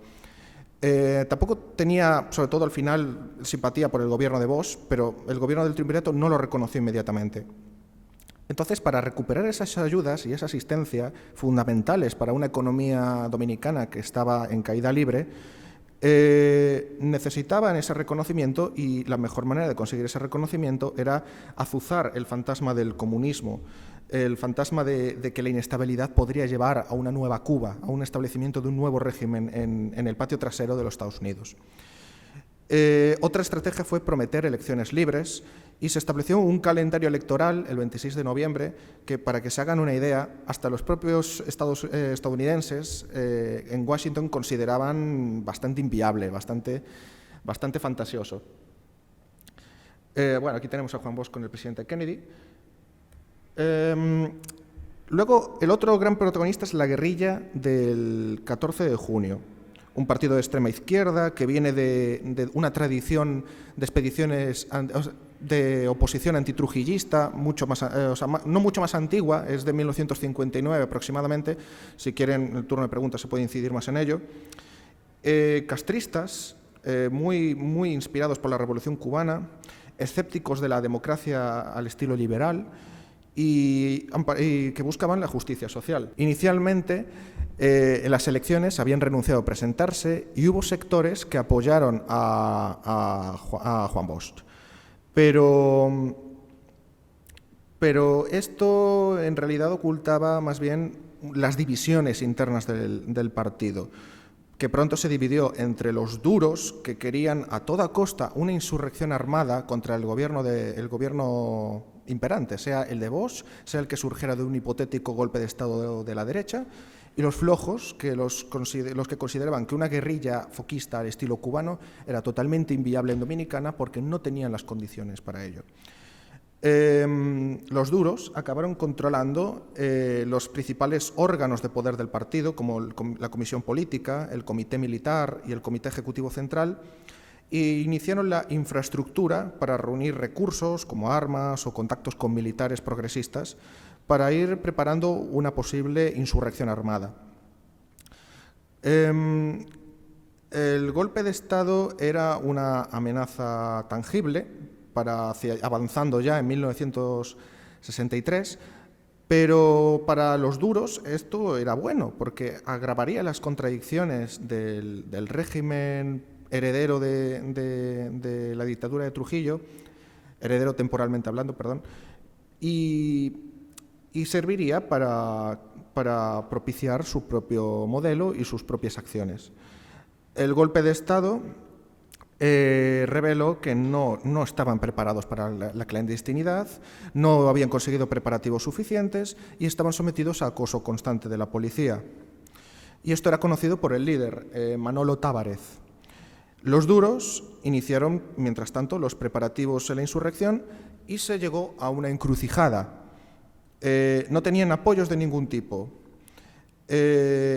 Tampoco tenía, sobre todo al final, simpatía por el gobierno de Bosch, pero el gobierno del triunvirato no lo reconoció inmediatamente. Entonces, para recuperar esas ayudas y esa asistencia fundamentales para una economía dominicana que estaba en caída libre, necesitaban ese reconocimiento, y la mejor manera de conseguir ese reconocimiento era azuzar el fantasma del comunismo, el fantasma de que la inestabilidad podría llevar a una nueva Cuba, a un establecimiento de un nuevo régimen en el patio trasero de los Estados Unidos. Otra estrategia fue prometer elecciones libres, y se estableció un calendario electoral el 26 de noviembre que, para que se hagan una idea, hasta los propios estadounidenses en Washington consideraban bastante inviable, bastante fantasioso. Bueno, aquí tenemos a Juan Bosch con el presidente Kennedy. Luego, el otro gran protagonista es la guerrilla del 14 de junio, un partido de extrema izquierda que viene de una tradición de expediciones de oposición antitrujillista, no mucho más antigua, es de 1959 aproximadamente. Si quieren, en el turno de preguntas se puede incidir más en ello. Castristas, muy inspirados por la Revolución Cubana, escépticos de la democracia al estilo liberal, y que buscaban la justicia social. Inicialmente, en las elecciones habían renunciado a presentarse, y hubo sectores que apoyaron a Juan Bosch. Pero esto en realidad ocultaba más bien las divisiones internas del partido, que pronto se dividió entre los duros, que querían a toda costa una insurrección armada contra el gobierno imperante, sea el de Bosch, sea el que surgiera de un hipotético golpe de Estado de la derecha, y los flojos, los que consideraban que una guerrilla foquista al estilo cubano era totalmente inviable en Dominicana porque no tenían las condiciones para ello. Los duros acabaron controlando los principales órganos de poder del partido, como la Comisión Política, el Comité Militar y el Comité Ejecutivo Central, e iniciaron la infraestructura para reunir recursos como armas o contactos con militares progresistas para ir preparando una posible insurrección armada. El golpe de Estado era una amenaza tangible, avanzando ya en 1963, pero para los duros esto era bueno, porque agravaría las contradicciones del régimen heredero de la dictadura de Trujillo, heredero temporalmente hablando, perdón, y serviría para propiciar su propio modelo y sus propias acciones. El golpe de Estado reveló que no estaban preparados para la clandestinidad, no habían conseguido preparativos suficientes y estaban sometidos a acoso constante de la policía. Y esto era conocido por el líder, Manolo Tavares. Los duros iniciaron, mientras tanto, los preparativos de la insurrección y se llegó a una encrucijada. No tenían apoyos de ningún tipo.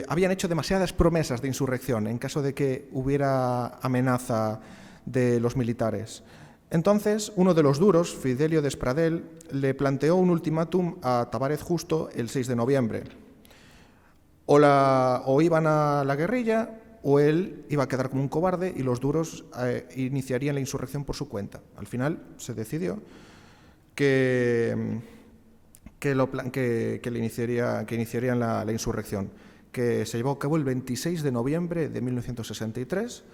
Habían hecho demasiadas promesas de insurrección en caso de que hubiera amenaza de los militares. Entonces, uno de los duros, Fidelio Despradel, le planteó un ultimátum a Tavares Justo el 6 de noviembre. O iban a la guerrilla o él iba a quedar como un cobarde y los duros iniciarían la insurrección por su cuenta. Al final se decidió que iniciarían la insurrección, que se llevó a cabo el 26 de noviembre de 1963,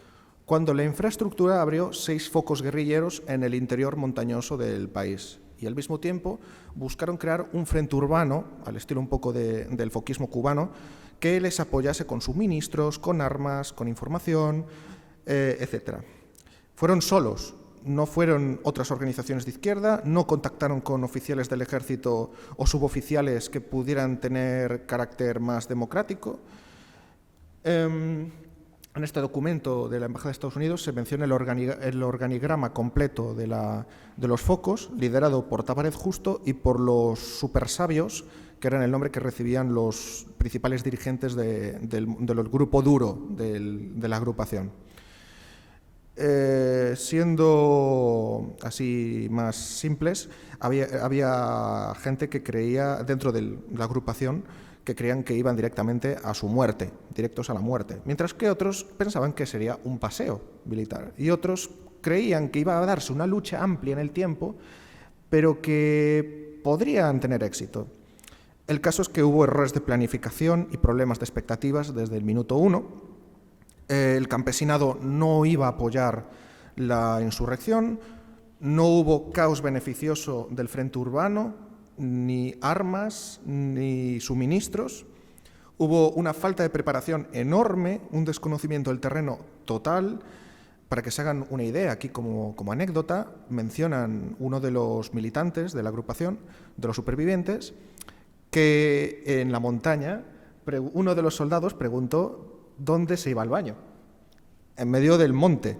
cuando la infraestructura abrió 6 focos guerrilleros en el interior montañoso del país. Y al mismo tiempo buscaron crear un frente urbano, al estilo un poco del foquismo cubano, que les apoyase con suministros, con armas, con información, etc. Fueron solos. No fueron otras organizaciones de izquierda, no contactaron con oficiales del ejército o suboficiales que pudieran tener carácter más democrático. En este documento de la Embajada de Estados Unidos se menciona el organigrama completo de los focos, liderado por Tavares Justo y por los supersabios, que eran el nombre que recibían los principales dirigentes del grupo duro de la agrupación. Siendo así más simples, había gente que creía, dentro de la agrupación, que creían que iban directamente a su muerte, directos a la muerte, mientras que otros pensaban que sería un paseo militar, y otros creían que iba a darse una lucha amplia en el tiempo, pero que podrían tener éxito. El caso es que hubo errores de planificación y problemas de expectativas desde el minuto 1. El campesinado no iba a apoyar la insurrección, no hubo caos beneficioso del frente urbano, ni armas, ni suministros. Hubo una falta de preparación enorme, un desconocimiento del terreno total. Para que se hagan una idea, aquí como anécdota, mencionan uno de los militantes de la agrupación, de los supervivientes, que en la montaña uno de los soldados preguntó dónde se iba al baño, en medio del monte.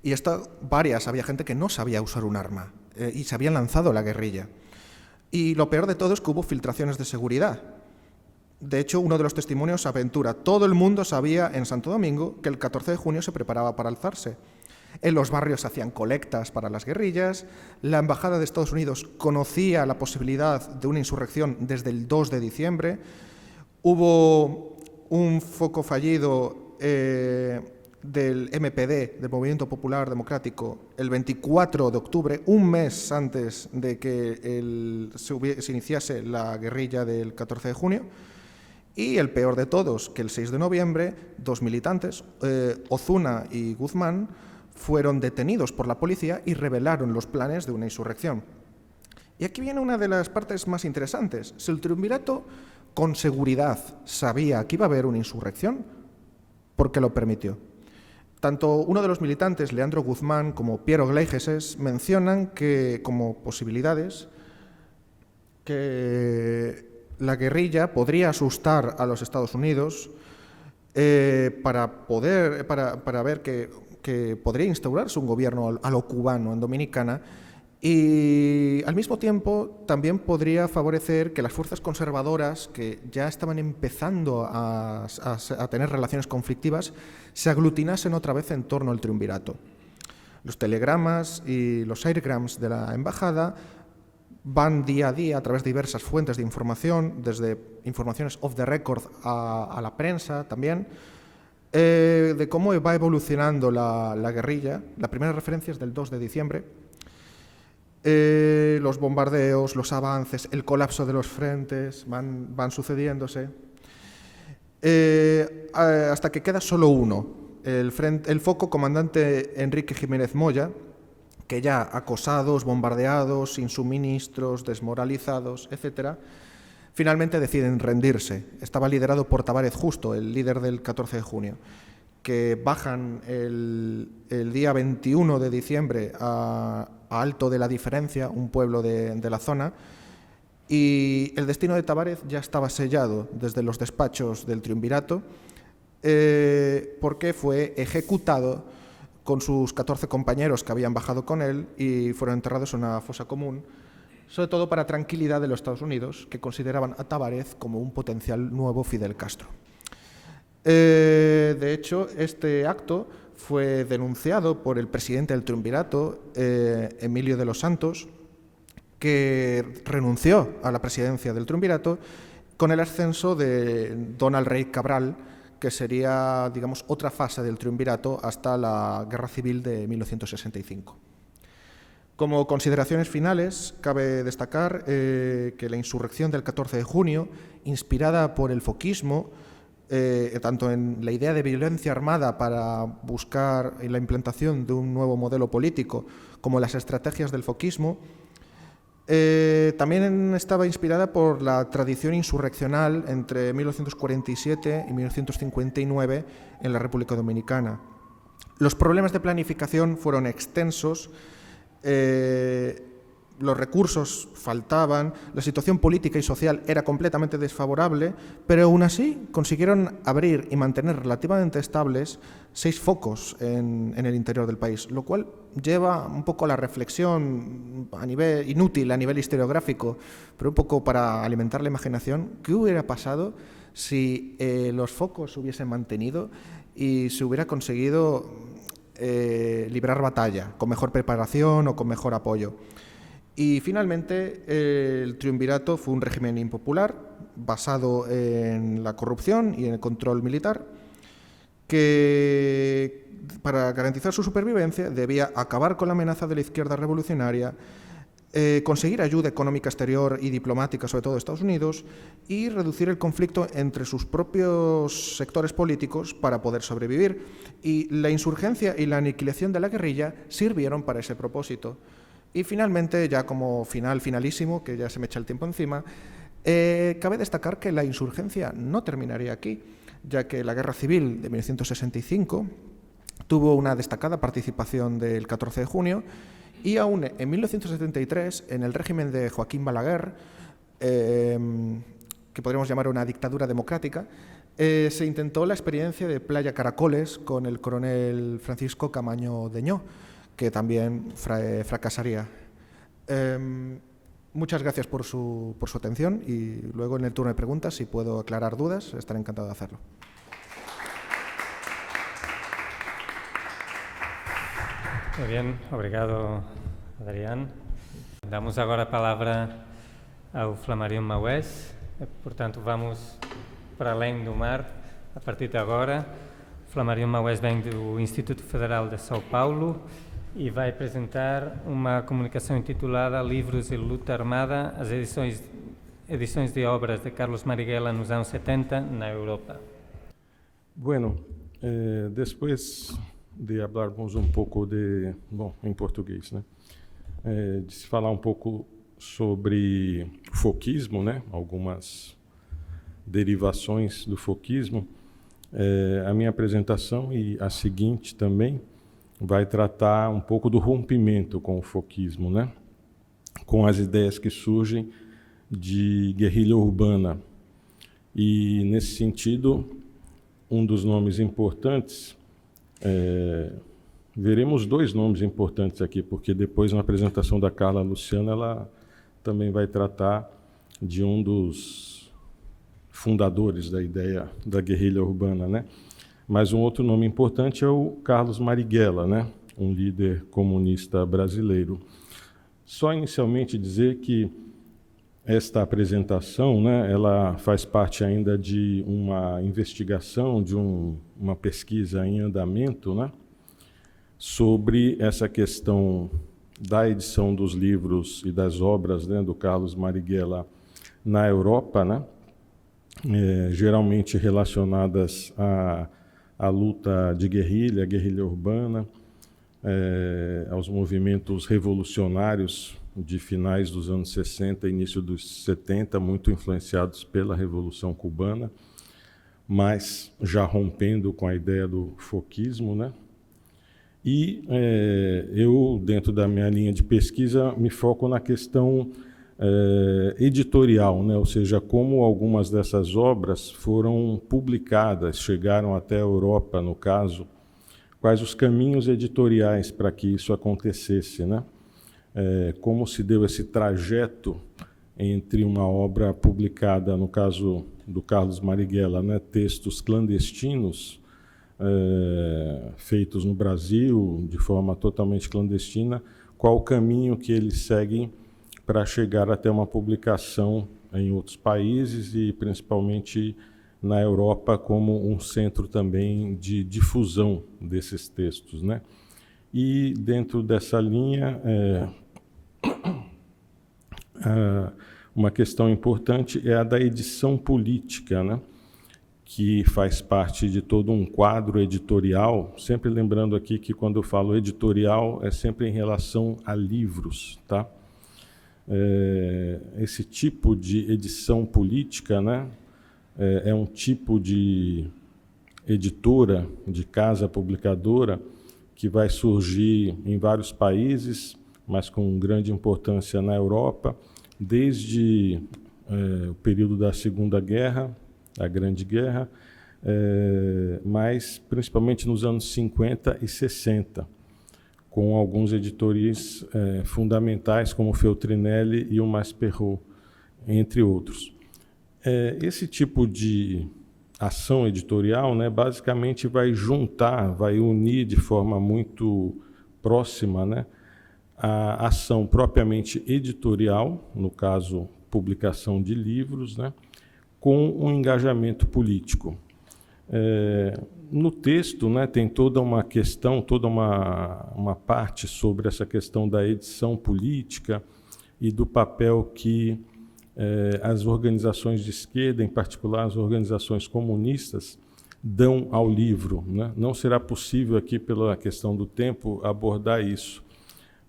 Y había gente que no sabía usar un arma y se habían lanzado a la guerrilla. Y lo peor de todo es que hubo filtraciones de seguridad. De hecho, uno de los testimonios aventura: todo el mundo sabía en Santo Domingo que el 14 de junio se preparaba para alzarse. En los barrios se hacían colectas para las guerrillas, la Embajada de Estados Unidos conocía la posibilidad de una insurrección desde el 2 de diciembre, hubo un foco fallido del MPD, del Movimiento Popular Democrático, el 24 de octubre, un mes antes de que se iniciase la guerrilla del 14 de junio, y el peor de todos, que el 6 de noviembre, 2 militantes, Ozuna y Guzmán, fueron detenidos por la policía y revelaron los planes de una insurrección. Y aquí viene una de las partes más interesantes. Si el triunvirato con seguridad sabía que iba a haber una insurrección, ¿por qué lo permitió? Tanto uno de los militantes, Leandro Guzmán, como Piero Gleijeses, mencionan que, como posibilidades, que la guerrilla podría asustar a los Estados Unidos para ver que podría instaurarse un gobierno a lo cubano en Dominicana, y al mismo tiempo también podría favorecer que las fuerzas conservadoras, que ya estaban empezando a tener relaciones conflictivas, se aglutinasen otra vez en torno al triunvirato. Los telegramas y los airgrams de la embajada van día a día a través de diversas fuentes de información, desde informaciones off the record a la prensa también, de cómo va evolucionando la guerrilla. La primera referencia es del 2 de diciembre. Los bombardeos, los avances, el colapso de los frentes van sucediéndose, hasta que queda solo uno, el foco comandante Enrique Jiménez Moya, que ya acosados, bombardeados, sin suministros, desmoralizados, etc., finalmente deciden rendirse. Estaba liderado por Tavares Justo, el líder del 14 de junio, que bajan el día 21 de diciembre a Alto de la Diferencia, un pueblo de la zona, y el destino de Tavares ya estaba sellado desde los despachos del triunvirato, porque fue ejecutado con sus 14 compañeros que habían bajado con él y fueron enterrados en una fosa común, sobre todo para tranquilidad de los Estados Unidos, que consideraban a Tavares como un potencial nuevo Fidel Castro. De hecho, este acto fue denunciado por el presidente del triunvirato, Emilio de los Santos, que renunció a la presidencia del triunvirato con el ascenso de Donald Rey Cabral, que sería, digamos, otra fase del triunvirato hasta la Guerra Civil de 1965. Como consideraciones finales, cabe destacar que la insurrección del 14 de junio, inspirada por el foquismo, tanto en la idea de violencia armada para buscar la implantación de un nuevo modelo político, como las estrategias del foquismo, también estaba inspirada por la tradición insurreccional entre 1947 y 1959 en la República Dominicana. Los problemas de planificación fueron extensos, los recursos faltaban, la situación política y social era completamente desfavorable, pero aún así consiguieron abrir y mantener relativamente estables 6 focos en el interior del país, lo cual lleva un poco a la reflexión inútil a nivel historiográfico, pero un poco para alimentar la imaginación. ¿Qué hubiera pasado si los focos se hubiesen mantenido y se hubiera conseguido librar batalla con mejor preparación o con mejor apoyo? Y finalmente el triunvirato fue un régimen impopular basado en la corrupción y en el control militar, que para garantizar su supervivencia debía acabar con la amenaza de la izquierda revolucionaria, conseguir ayuda económica exterior y diplomática, sobre todo de Estados Unidos, y reducir el conflicto entre sus propios sectores políticos para poder sobrevivir. Y la insurgencia y la aniquilación de la guerrilla sirvieron para ese propósito. Y finalmente, ya como finalísimo, que ya se me echa el tiempo encima, cabe destacar que la insurgencia no terminaría aquí, ya que la Guerra Civil de 1965 tuvo una destacada participación del 14 de junio, y aún en 1973, en el régimen de Joaquín Balaguer, que podríamos llamar una dictadura democrática, se intentó la experiencia de Playa Caracoles con el coronel Francisco Camaño Deñó, que también fracasaría. Muchas gracias por su atención, y luego en el turno de preguntas, si puedo aclarar dudas, estaré encantado de hacerlo. Muy bien, obrigado, Adrián. Damos agora a palavra ao Flamarion Maués. Portanto, vamos para além do mar a partir de agora. Flamarion Maués vem do Instituto Federal de São Paulo e vai apresentar uma comunicação intitulada Livros e Luta Armada, as edições de obras de Carlos Marighella nos anos 70 na Europa. Bueno, después de hablarmos um pouco em português, né? De se falar um pouco sobre foquismo, né? Algumas derivações do foquismo, a minha apresentação e a seguinte também vai tratar um pouco do rompimento com o foquismo, né? Com as ideias que surgem de guerrilha urbana. E, nesse sentido, um dos nomes importantes, veremos dois nomes importantes aqui, porque depois, na apresentação da Carla Luciana, ela também vai tratar de um dos fundadores da ideia da guerrilha urbana, né? Mas um outro nome importante é o Carlos Marighella, né? Um líder comunista brasileiro. Só inicialmente dizer que esta apresentação, né, ela faz parte ainda de uma investigação, de uma pesquisa em andamento, né, sobre essa questão da edição dos livros e das obras, né, do Carlos Marighella na Europa, né, geralmente relacionadas à luta de guerrilha, guerrilha urbana, aos movimentos revolucionários de finais dos anos 60 e início dos 70, muito influenciados pela Revolução Cubana, mas já rompendo com a ideia do foquismo, né? E eu, dentro da minha linha de pesquisa, me foco na questão editorial, né? Ou seja, como algumas dessas obras foram publicadas, chegaram até a Europa, no caso, quais os caminhos editoriais para que isso acontecesse, né? Como se deu esse trajeto entre uma obra publicada, no caso do Carlos Marighella, né, textos clandestinos, feitos no Brasil de forma totalmente clandestina, qual o caminho que eles seguem para chegar até uma publicação em outros países e principalmente na Europa como um centro também de difusão desses textos, né? E dentro dessa linha, uma questão importante é a da edição política, né? Que faz parte de todo um quadro editorial, sempre lembrando aqui que quando eu falo editorial é sempre em relação a livros, tá? Esse tipo de edição política, né, é um tipo de editora, de casa publicadora, que vai surgir em vários países, mas com grande importância na Europa, desde o período da Segunda Guerra, a Grande Guerra, mas principalmente nos anos 50 e 60, com alguns editores fundamentais, como o Feltrinelli e o Masperot, entre outros. Esse tipo de ação editorial, né, basicamente vai juntar, vai unir de forma muito próxima, né, a ação propriamente editorial, no caso, publicação de livros, né, com um engajamento político. No texto, né, tem toda uma questão, toda uma parte sobre essa questão da edição política e do papel que as organizações de esquerda, em particular as organizações comunistas, dão ao livro, né? Não será possível aqui, pela questão do tempo, abordar isso,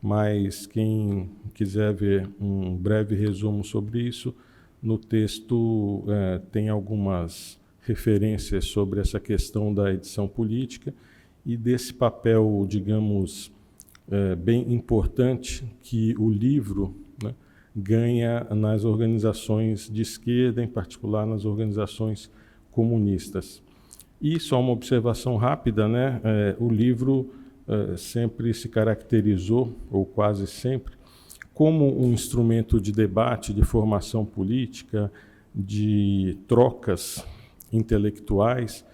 mas quem quiser ver um breve resumo sobre isso, no texto tem algumas referências sobre essa questão da edição política e desse papel, digamos, bem importante que o livro, né, ganha nas organizações de esquerda, em particular nas organizações comunistas. E só uma observação rápida, né, o livro sempre se caracterizou, ou quase sempre, como um instrumento de debate, de formação política, de trocas intelectuais,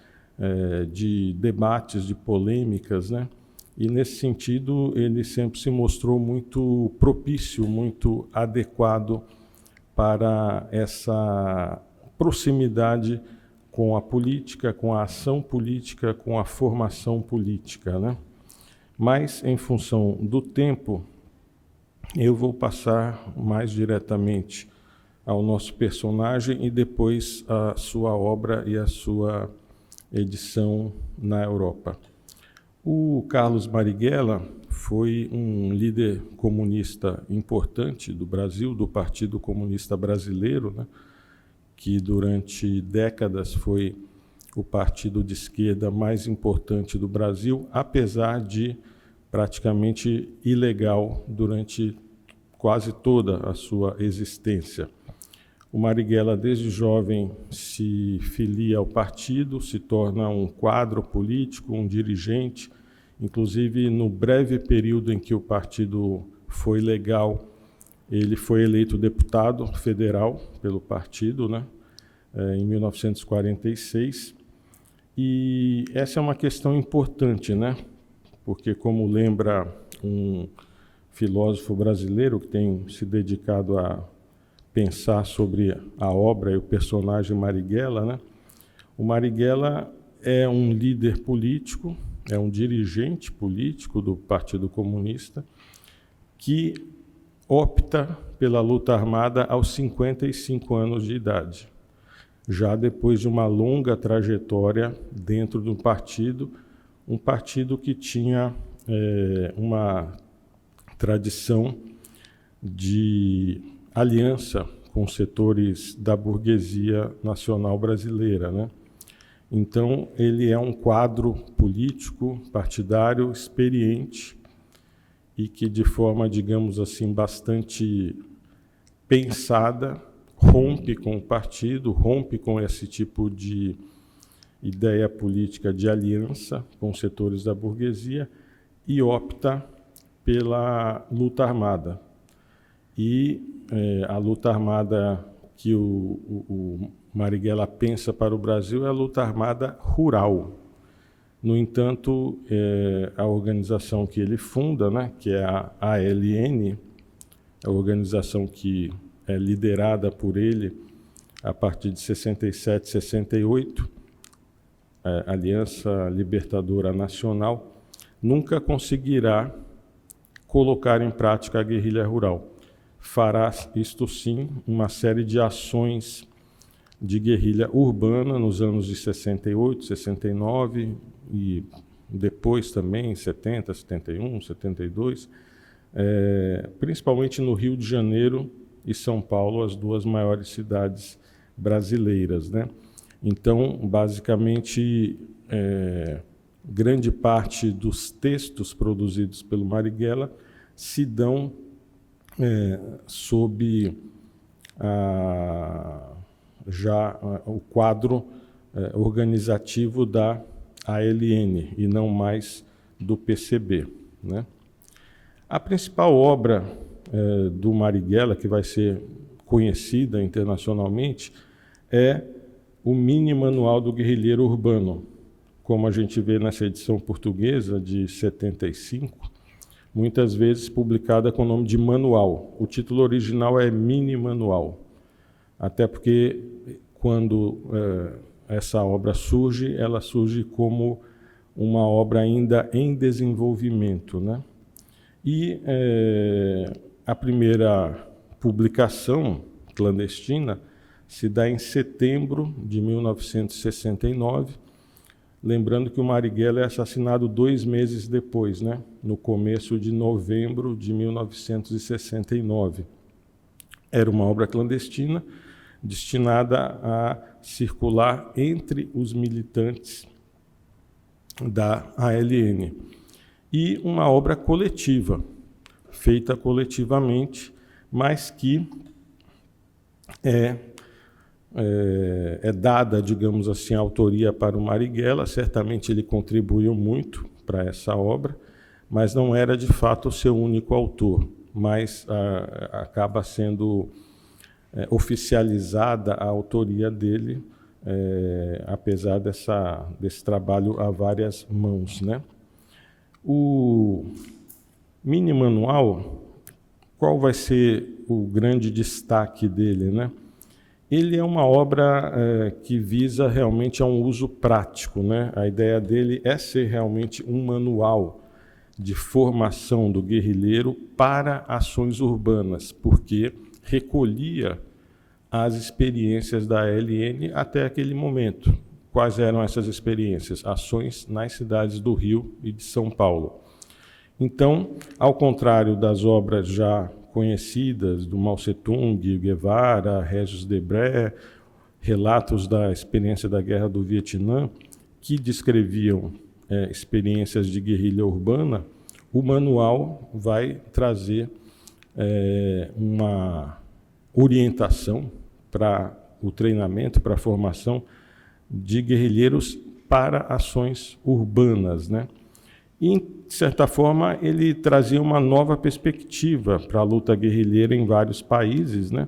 de debates, de polêmicas, né? E, nesse sentido, ele sempre se mostrou muito propício, muito adequado para essa proximidade com a política, com a ação política, com a formação política, né? Mas, em função do tempo, eu vou passar mais diretamente ao nosso personagem e depois a sua obra e a sua edição na Europa. O Carlos Marighella foi um líder comunista importante do Brasil, do Partido Comunista Brasileiro, né, que durante décadas foi o partido de esquerda mais importante do Brasil, apesar de praticamente ilegal durante quase toda a sua existência. O Marighella, desde jovem, se filia ao partido, se torna um quadro político, um dirigente. Inclusive, no breve período em que o partido foi legal, ele foi eleito deputado federal pelo partido, né, em 1946. E essa é uma questão importante, né, porque, como lembra um filósofo brasileiro que tem se dedicado a pensar sobre a obra e o personagem Marighella, né? O Marighella é um líder político, é um dirigente político do Partido Comunista que opta pela luta armada aos 55 anos de idade, já depois de uma longa trajetória dentro do partido, um partido que tinha uma tradição de aliança com setores da burguesia nacional brasileira, né? Então, ele é um quadro político, partidário, experiente e que, de forma, digamos assim, bastante pensada, rompe com o partido, rompe com esse tipo de ideia política de aliança com setores da burguesia e opta pela luta armada. E a luta armada que o Marighella pensa para o Brasil é a luta armada rural. No entanto, a organização que ele funda, né, que é a ALN, a organização que é liderada por ele a partir de 67, 68, Aliança Libertadora Nacional, nunca conseguirá colocar em prática a guerrilha rural. Fará, isto sim, uma série de ações de guerrilha urbana nos anos de 68, 69 e depois também, 70, 71, 72, principalmente no Rio de Janeiro e São Paulo, as duas maiores cidades brasileiras, né? Então, basicamente, grande parte dos textos produzidos pelo Marighella se dão sob o quadro organizativo da ALN e não mais do PCB, né? A principal obra do Marighella, que vai ser conhecida internacionalmente, é o Mini Manual do Guerrilheiro Urbano, como a gente vê nessa edição portuguesa de 75, muitas vezes publicada com o nome de manual. O título original é Mini Manual, até porque quando essa obra surge, ela surge como uma obra ainda em desenvolvimento, né? E a primeira publicação clandestina se dá em setembro de 1969, lembrando que o Marighella é assassinado 2 meses depois, né? No começo de novembro de 1969. Era uma obra clandestina destinada a circular entre os militantes da ALN. E uma obra coletiva, feita coletivamente, mas que é dada, digamos assim, a autoria para o Marighella. Certamente ele contribuiu muito para essa obra, mas não era de fato o seu único autor, mas acaba sendo oficializada a autoria dele, apesar desse trabalho a várias mãos, né? O Mini Manual, qual vai ser o grande destaque dele, né? Ele é uma obra que visa realmente a um uso prático, né? A ideia dele é ser realmente um manual de formação do guerrilheiro para ações urbanas, porque recolhia as experiências da ALN até aquele momento. Quais eram essas experiências? Ações nas cidades do Rio e de São Paulo. Então, ao contrário das obras já conhecidas do Mao Tse-tung, Guevara, Regis Debray, relatos da experiência da Guerra do Vietnã, que descreviam experiências de guerrilha urbana, o manual vai trazer uma orientação para o treinamento, para a formação de guerrilheiros para ações urbanas, né? E, de certa forma, ele trazia uma nova perspectiva para a luta guerrilheira em vários países, né?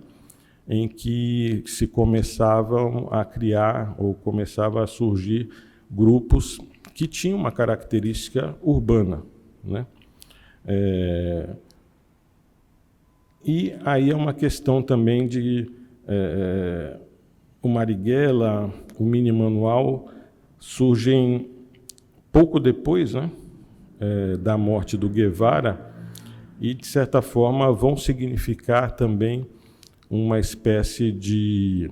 Em que se começavam a criar ou começava a surgir grupos que tinham uma característica urbana, né? E aí é uma questão também de o Marighella, o mini manual surgem pouco depois, né, da morte do Guevara, e de certa forma vão significar também uma espécie de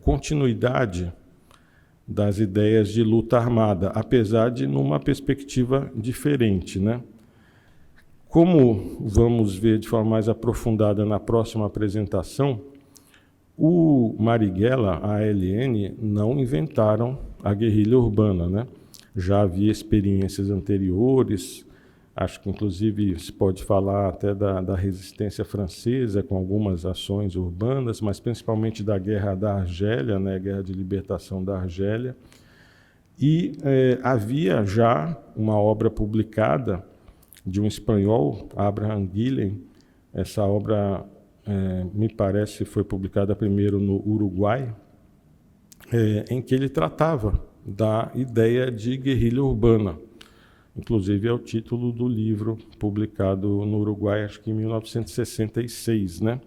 continuidade das ideias de luta armada, apesar de numa perspectiva diferente, né? Como vamos ver de forma mais aprofundada na próxima apresentação, o Marighella, a ALN, não inventaram a guerrilha urbana, né? Já havia experiências anteriores, acho que inclusive se pode falar até da resistência francesa com algumas ações urbanas, mas principalmente da Guerra da Argélia, né? Guerra de libertação da Argélia. E havia já uma obra publicada de um espanhol, Abraham Guillen. Essa obra, me parece, foi publicada primeiro no Uruguai, em que ele tratava da ideia de guerrilha urbana. Inclusive, é o título do livro publicado no Uruguai, acho que em 1966, né?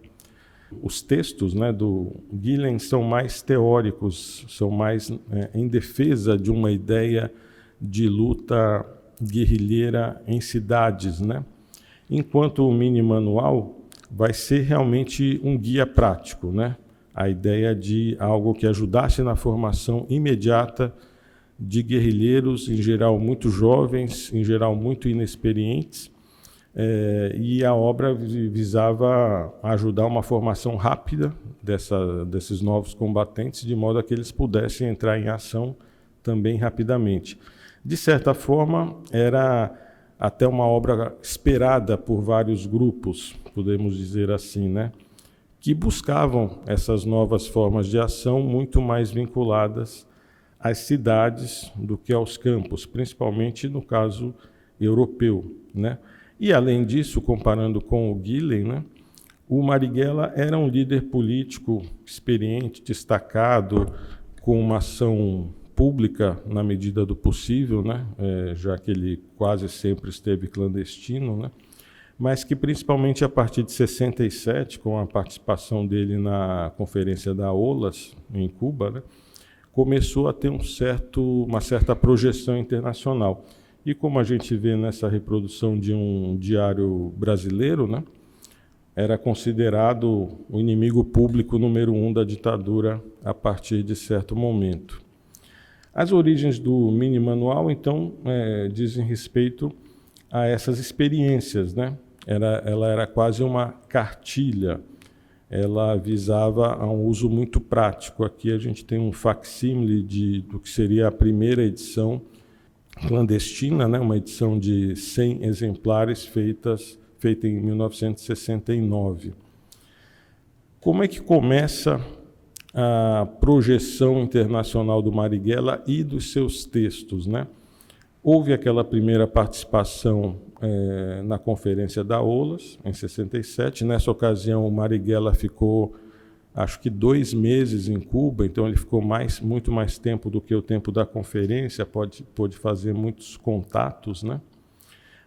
Os textos, né, do Guillen são mais teóricos, são mais em defesa de uma ideia de luta guerrilheira em cidades, né? Enquanto o mini manual vai ser realmente um guia prático, né? A ideia de algo que ajudasse na formação imediata de guerrilheiros, em geral muito jovens, em geral muito inexperientes, e a obra visava ajudar uma formação rápida desses novos combatentes, de modo a que eles pudessem entrar em ação também rapidamente. De certa forma, era até uma obra esperada por vários grupos, podemos dizer assim, né? Que buscavam essas novas formas de ação muito mais vinculadas às cidades do que aos campos, principalmente no caso europeu, né? E, além disso, comparando com o Guillen, né, o Marighella era um líder político experiente, destacado, com uma ação pública na medida do possível, né, já que ele quase sempre esteve clandestino, né, mas que principalmente a partir de 67, com a participação dele na Conferência da OLAS, em Cuba, né, começou a ter uma certa projeção internacional. E como a gente vê nessa reprodução de um diário brasileiro, né, era considerado o inimigo público número 1 da ditadura a partir de certo momento. As origens do mini manual, então, dizem respeito a essas experiências, né? Ela era quase uma cartilha, ela visava a um uso muito prático. Aqui a gente tem um facsímile do que seria a primeira edição clandestina, né? Uma edição de 100 exemplares feita em 1969. Como é que começa a projeção internacional do Marighella e dos seus textos, né? Houve aquela primeira participação na Conferência da OLAS, em 67. Nessa ocasião, o Marighella ficou, acho que 2 meses em Cuba, então ele ficou muito mais tempo do que o tempo da conferência, pôde fazer muitos contatos, né?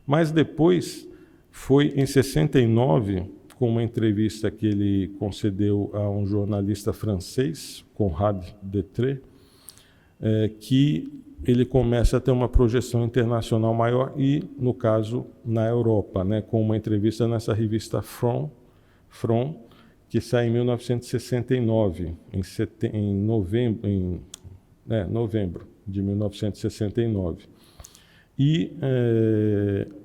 Mas depois, foi em 69, com uma entrevista que ele concedeu a um jornalista francês, Conrad Detré, que ele começa a ter uma projeção internacional maior e, no caso, na Europa, né, com uma entrevista nessa revista Front, que sai em 1969, em novembro de 1969. E,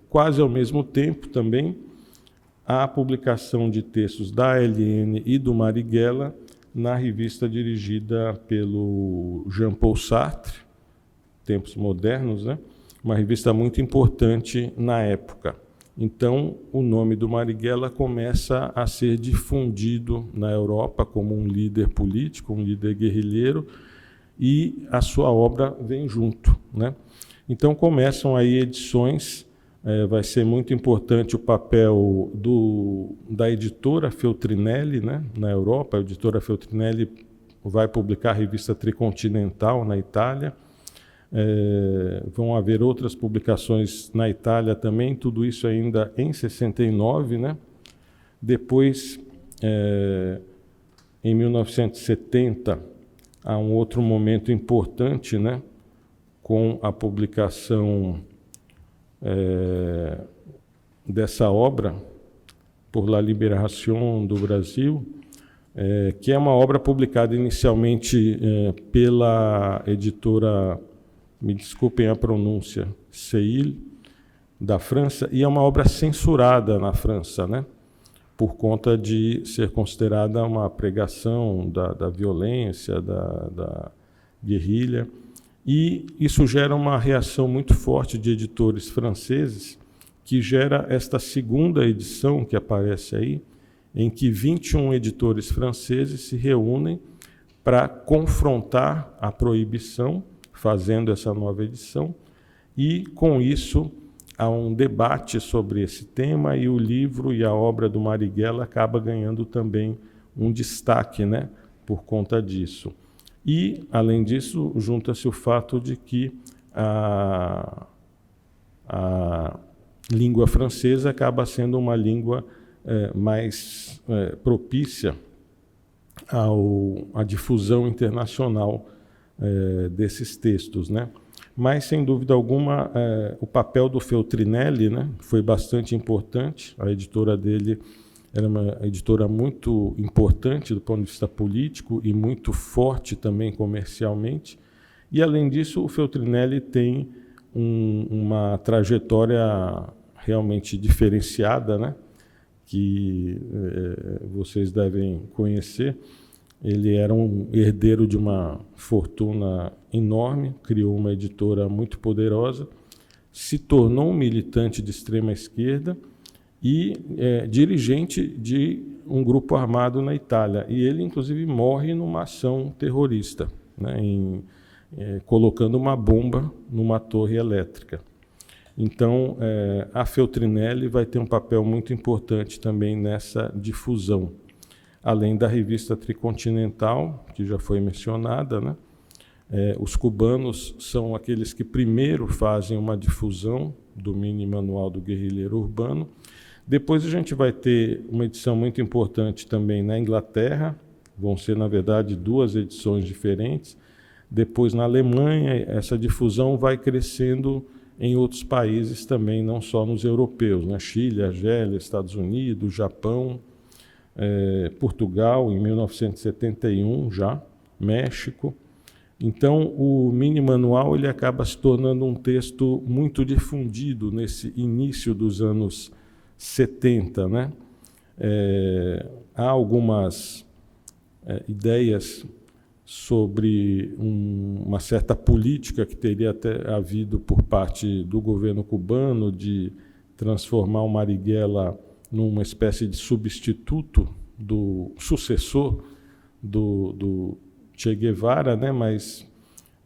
quase ao mesmo tempo também, a publicação de textos da ALN e do Marighella na revista dirigida pelo Jean-Paul Sartre, Tempos Modernos, né? Uma revista muito importante na época. Então, o nome do Marighella começa a ser difundido na Europa como um líder político, um líder guerrilheiro, e a sua obra vem junto, né? Então, começam aí edições. Vai ser muito importante o papel da editora Feltrinelli, né, na Europa. A editora Feltrinelli vai publicar a revista Tricontinental na Itália. Vão haver outras publicações na Itália também, tudo isso ainda em 69, né? Depois, em 1970, há um outro momento importante, né, com a publicação dessa obra, Por la Liberación do Brasil, que é uma obra publicada inicialmente pela editora, me desculpem a pronúncia, Seil, da França, e é uma obra censurada na França, né, por conta de ser considerada uma pregação da violência, da guerrilha. E isso gera uma reação muito forte de editores franceses, que gera esta segunda edição que aparece aí, em que 21 editores franceses se reúnem para confrontar a proibição, fazendo essa nova edição, e com isso há um debate sobre esse tema, e o livro e a obra do Marighella acaba ganhando também um destaque, né, por conta disso. E, além disso, junta-se o fato de que a língua francesa acaba sendo uma língua mais propícia à difusão internacional desses textos, né? Mas, sem dúvida alguma, o papel do Feltrinelli, né, foi bastante importante. A editora dele era uma editora muito importante do ponto de vista político e muito forte também comercialmente. E, além disso, o Feltrinelli tem uma trajetória realmente diferenciada, né, que vocês devem conhecer. Ele era um herdeiro de uma fortuna enorme, criou uma editora muito poderosa, se tornou um militante de extrema esquerda e dirigente de um grupo armado na Itália. E ele, inclusive, morre numa ação terrorista, né, colocando uma bomba numa torre elétrica. Então, a Feltrinelli vai ter um papel muito importante também nessa difusão. Além da revista Tricontinental, que já foi mencionada, né? Os cubanos são aqueles que primeiro fazem uma difusão do mini manual do guerrilheiro urbano. Depois a gente vai ter uma edição muito importante também na Inglaterra, vão ser, na verdade, 2 edições diferentes. Depois, na Alemanha, essa difusão vai crescendo em outros países também, não só nos europeus, né? Chile, Argélia, Estados Unidos, Japão, Portugal, em 1971 já, México. Então, o mini manual ele acaba se tornando um texto muito difundido nesse início dos anos 70, né? Há algumas ideias sobre uma certa política que teria até havido por parte do governo cubano de transformar o Marighella numa espécie de substituto do sucessor do Che Guevara, né? Mas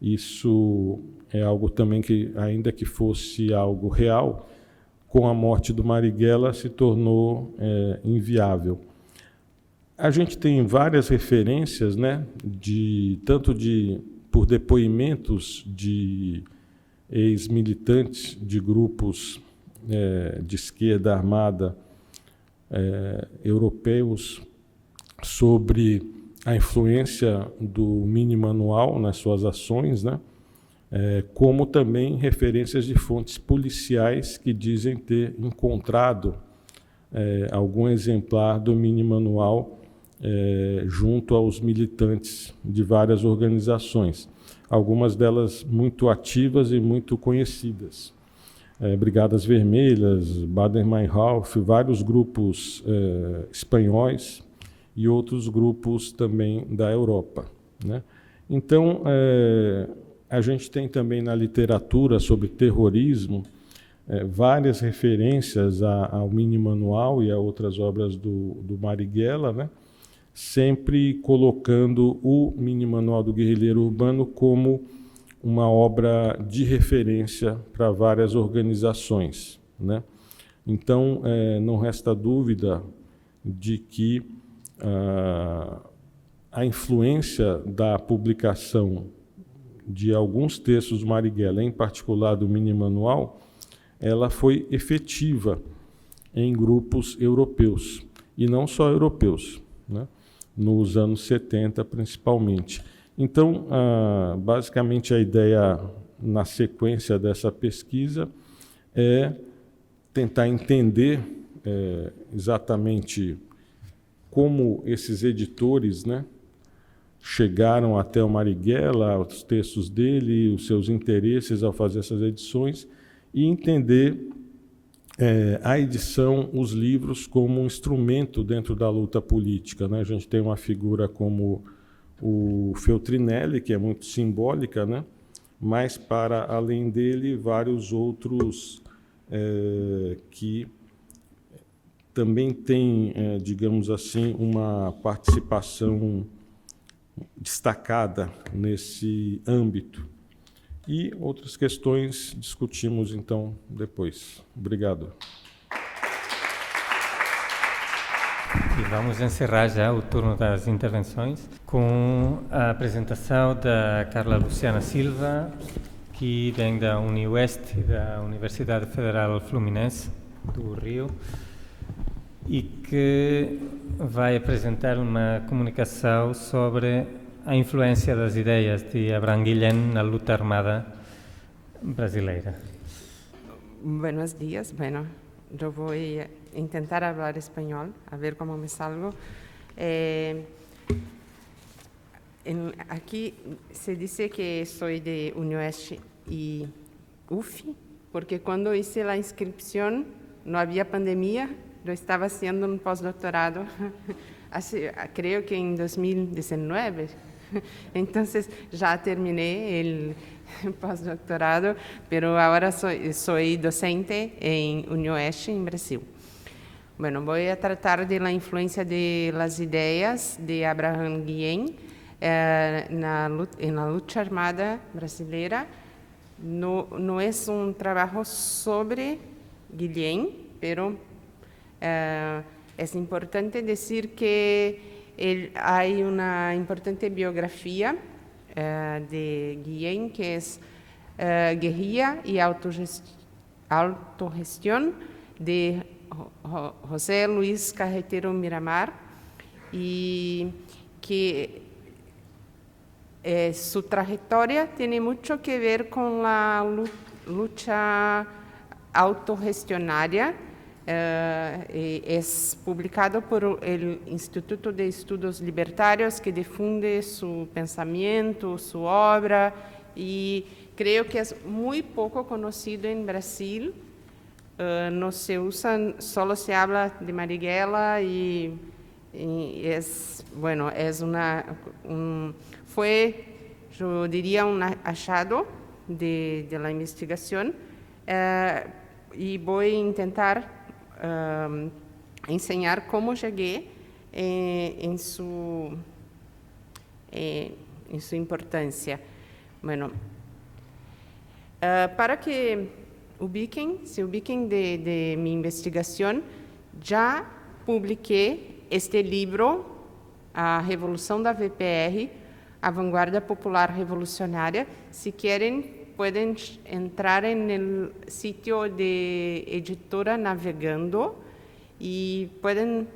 isso é algo também que, ainda que fosse algo real, com a morte do Marighella se tornou inviável. A gente tem várias referências, né, tanto por depoimentos de ex-militantes de grupos de esquerda armada europeus sobre a influência do mini manual nas suas ações, né, como também referências de fontes policiais que dizem ter encontrado algum exemplar do mini manual junto aos militantes de várias organizações, algumas delas muito ativas e muito conhecidas. Brigadas Vermelhas, Baader-Meinhof, vários grupos espanhóis e outros grupos também da Europa, né? Então, a gente tem também na literatura sobre terrorismo várias referências ao Mini Manual e a outras obras do Marighella, né? Sempre colocando o Mini Manual do Guerrilheiro Urbano como uma obra de referência para várias organizações, né? Então, não resta dúvida de que a influência da publicação de alguns textos do Marighella, em particular do Mini Manual, ela foi efetiva em grupos europeus, e não só europeus, né? Nos anos 70 principalmente. Então, basicamente a ideia na sequência dessa pesquisa é tentar entender exatamente como esses editores, né, chegaram até o Marighella, os textos dele, os seus interesses ao fazer essas edições, e entender a edição, os livros, como um instrumento dentro da luta política, né? A gente tem uma figura como o Feltrinelli, que é muito simbólica, né? Mas, para além dele, vários outros que também têm, digamos assim, uma participação destacada nesse âmbito. E outras questões discutimos, então, depois. Obrigado. E vamos encerrar já o turno das intervenções com a apresentação da Carla Luciana Silva, que vem da UniOeste, da Universidade Federal Fluminense do Rio, e que vai apresentar uma comunicação sobre a influência das ideias de Abraham Guillén na luta armada brasileira. Buenos días. Bueno, yo voy a intentar hablar español, a ver cómo me salgo. Aquí se dice que soy de UniOeste y UFI, porque cuando hice la inscripción no había pandemia, yo estaba haciendo un postdoctorado, creo que en 2019. Entonces ya terminé el postdoctorado, pero ahora soy docente en UniOeste, en Brasil. Bueno, voy a tratar de la influencia de las ideas de Abraham Guillén en la lucha armada brasileira. No es un trabajo sobre Guillén, pero es importante decir que hay una importante biografía de Guillén, que es Guerrilla y Autogestión, de José Luis Carretero Miramar, y que su trayectoria tiene mucho que ver con la lucha autogestionaria. Es publicado por el Instituto de Estudos Libertarios, que difunde su pensamiento, su obra, y creo que es muy poco conocido en Brasil. No se usa, solo se habla de Marighella y es, bueno, fue, yo diría, un hallazgo de la investigación, y voy a intentar enseñar cómo llegué en su importancia. Bueno, para que se ubiquen de mi investigación, ya publiqué este libro, A Revolução da VPR, a Vanguarda Popular Revolucionária. Si quieren, pueden entrar en el sitio de Editora Navegando y pueden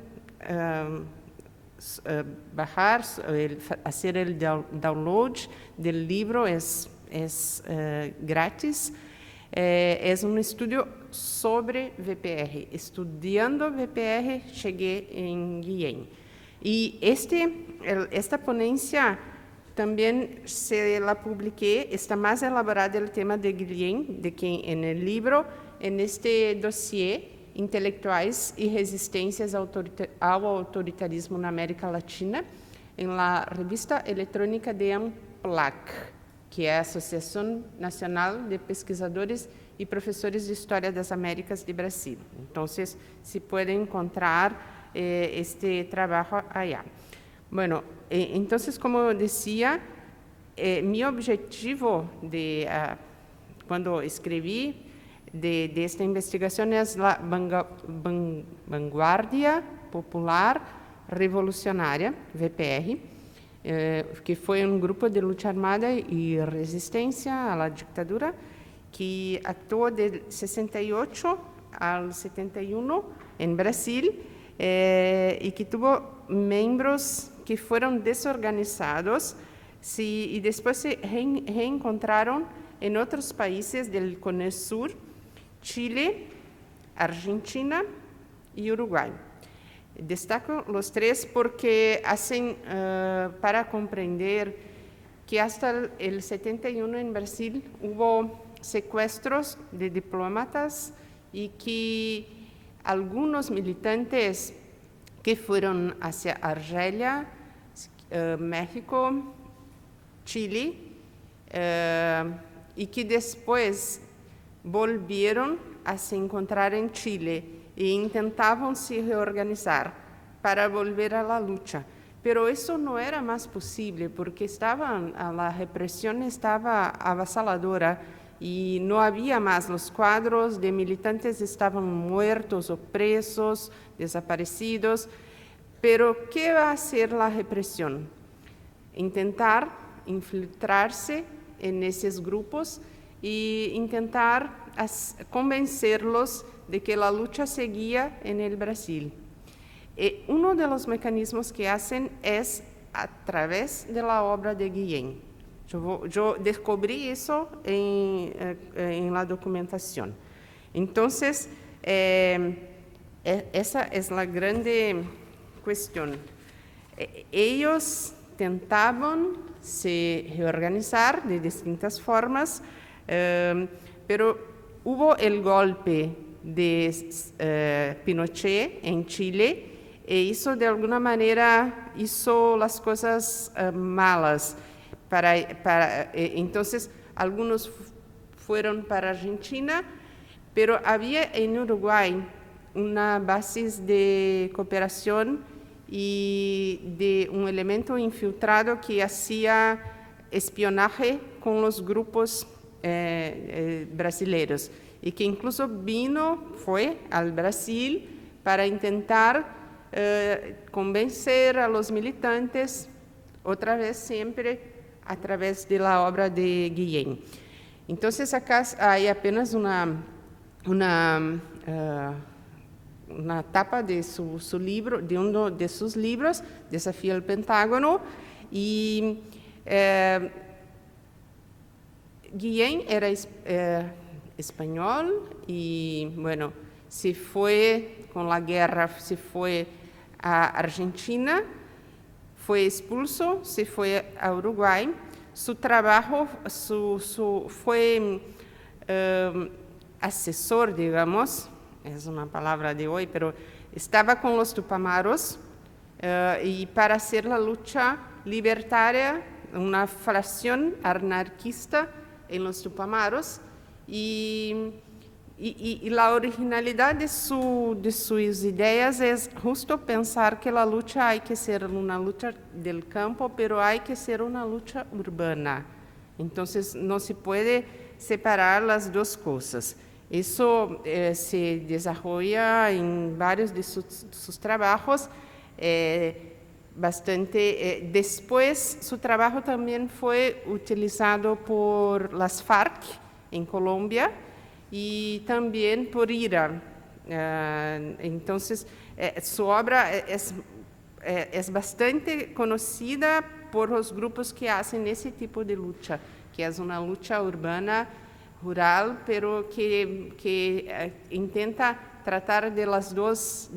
bajar, hacer el download del libro, es gratis. Es un estudio sobre VPR. Estudiando VPR, llegué en Guillén. Y esta ponencia también se la publiqué, está más elaborada el tema de Guillén, de que en el libro, en este dossier, intelectuais e resistências ao autoritarismo na América Latina, em la revista eletrônica de ANPLAC, que é a Associação Nacional de Pesquisadores e Professores de História das Américas de Brasil. Então, se pode encontrar este trabalho allá. Bueno, então, como eu dizia, meu objetivo quando escrevi de esta investigação é a Vanguardia Popular Revolucionária, VPR, que foi um grupo de luta armada e resistência à ditadura que atuou de 68 ao 71 em Brasil e que teve membros que foram desorganizados e depois se reencontraram em outros países do Cone Sur, Chile, Argentina e Uruguai. Destaco os três porque para compreender que hasta el 71 en Brasil hubo secuestros de diplomatas y que algunos militantes que fueron hacia Argelia, México, Chile, y que después volvieron a se encontrar en Chile e intentavam se reorganizar para volver a la lucha. Pero eso no era más posible porque la represión estaba avasalladora y no había más. Los cuadros de militantes estaban muertos o presos, desaparecidos. Pero ¿qué va a hacer la represión? Intentar infiltrarse en esos grupos e intentar convencerlos de que la lucha seguía en el Brasil. Uno de los mecanismos que hacen es a través de la obra de Guillén. Yo descubrí eso en la documentación. Entonces, esa es la grande cuestión. Ellos tentaban se reorganizar de distintas formas, pero hubo el golpe de Pinochet en Chile e eso de alguna manera hizo las cosas malas. Entonces, algunos fueron para Argentina, pero había en Uruguay una base de cooperación y de un elemento infiltrado que hacía espionaje con los grupos brasileños y que incluso fue al Brasil para intentar convencer a los militantes, otra vez siempre a través de la obra de Guillén. Entonces acá hay apenas una tapa de su libro, de uno de sus libros, Desafío al Pentágono, y Guillén era español y, bueno, se fue con la guerra, se fue a Argentina, fue expulso, se fue a Uruguay. Su trabajo fue asesor, digamos, es una palabra de hoy, pero estaba con los Tupamaros y para hacer la lucha libertaria, una fracción anarquista en los Tupamaros y la originalidad de sus ideas es justo pensar que la lucha hay que ser una lucha del campo, pero hay que ser una lucha urbana. Entonces no se puede separar las dos cosas. Eso se desarrolla en varios de sus trabajos. Después, su trabajo también fue utilizado por las FARC en Colombia y también por IRA. Entonces, su obra es bastante conocida por los grupos que hacen ese tipo de lucha, que es una lucha urbana, rural, pero que intenta tratar de los dos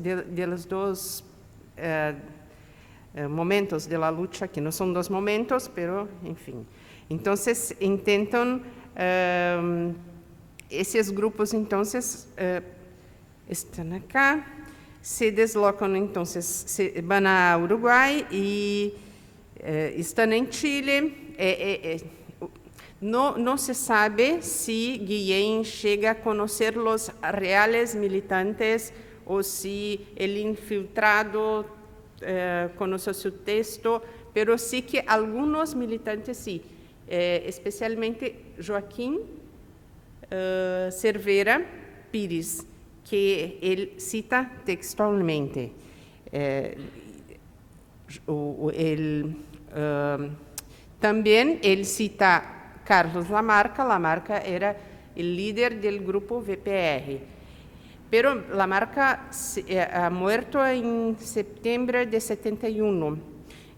momentos de la lucha, que no son dos momentos, pero en fin. Entonces, intentan esos grupos, entonces, están acá, se deslocan entonces, van a Uruguay y están en Chile. No se sabe si Guillén llega a conocer los reales militantes o si el infiltrado conoce su texto, pero sí que algunos militantes sí, especialmente Joaquín Cervera Pires, que él cita textualmente. También él cita Carlos Lamarca. Lamarca era el líder del grupo VPR, pero Lamarca ha muerto en septiembre de 71.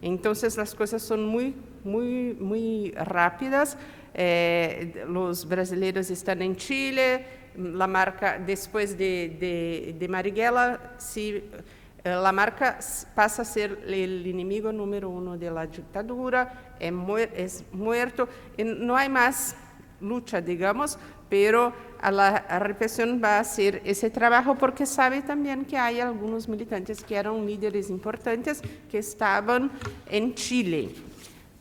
Entonces las cosas son muy rápidas. Los brasileños están en Chile. Lamarca, después de Marighella, Lamarca pasa a ser el enemigo número 1 de la dictadura, es muerto, no hay más lucha, digamos, pero la represión va a hacer ese trabajo porque sabe también que hay algunos militantes que eran líderes importantes que estaban en Chile.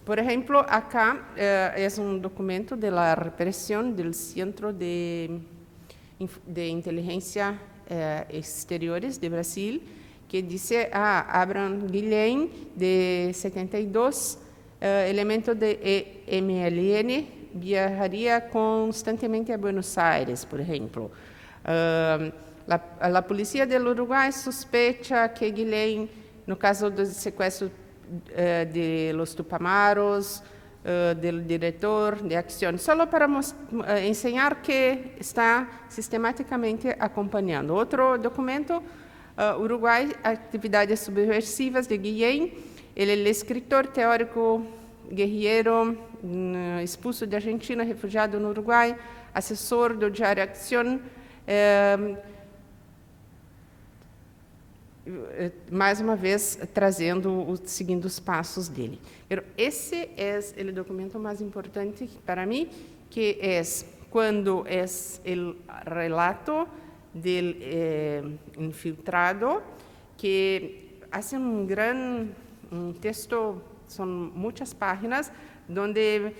Por ejemplo, acá es un documento de la represión del Centro de Inteligencia Exteriores de Brasil, que dice Abraham Guillén, de 72, elemento de MLN, viajaría constantemente a Buenos Aires, por ejemplo. La policía del Uruguay sospecha que Guillén, no caso del secuestro de los Tupamaros, del director de acción, solo para enseñar que está sistemáticamente acompañando. Otro documento, Uruguay, actividades subversivas de Guillén, el escritor, teórico, guerrillero, expulso de Argentina, refugiado no Uruguay, assessor do Diário Acción, mais uma vez seguindo os passos dele. Esse é o documento mais importante para mim, que é quando é o relato del infiltrado, que hace un texto, son muchas páginas, donde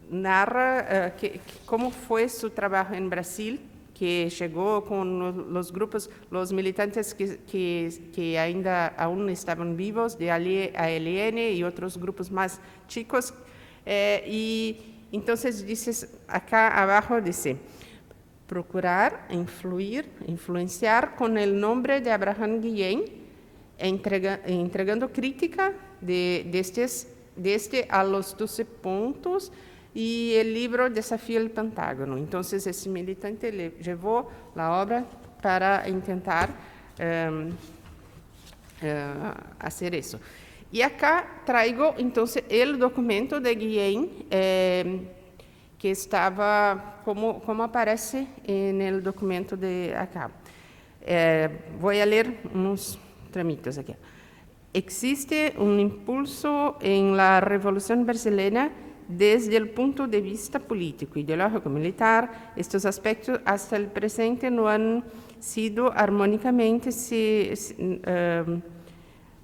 narra cómo fue su trabajo en Brasil, que llegó con los grupos, los militantes que aún estaban vivos, de ALN y otros grupos más chicos. Y entonces dice, acá abajo dice, procurar influenciar con el nombre de Abraham Guillén, entregando crítica de este a los 12 puntos y el libro Desafío al Pentágono. Entonces, ese militante le llevó la obra para intentar hacer eso. Y acá traigo, entonces, el documento de Guillén, que estaba, como aparece en el documento de acá. Voy a leer unos tramitos aquí. Existe un impulso en la Revolución Brasileña desde el punto de vista político, ideológico, militar. Estos aspectos hasta el presente no han sido armónicamente,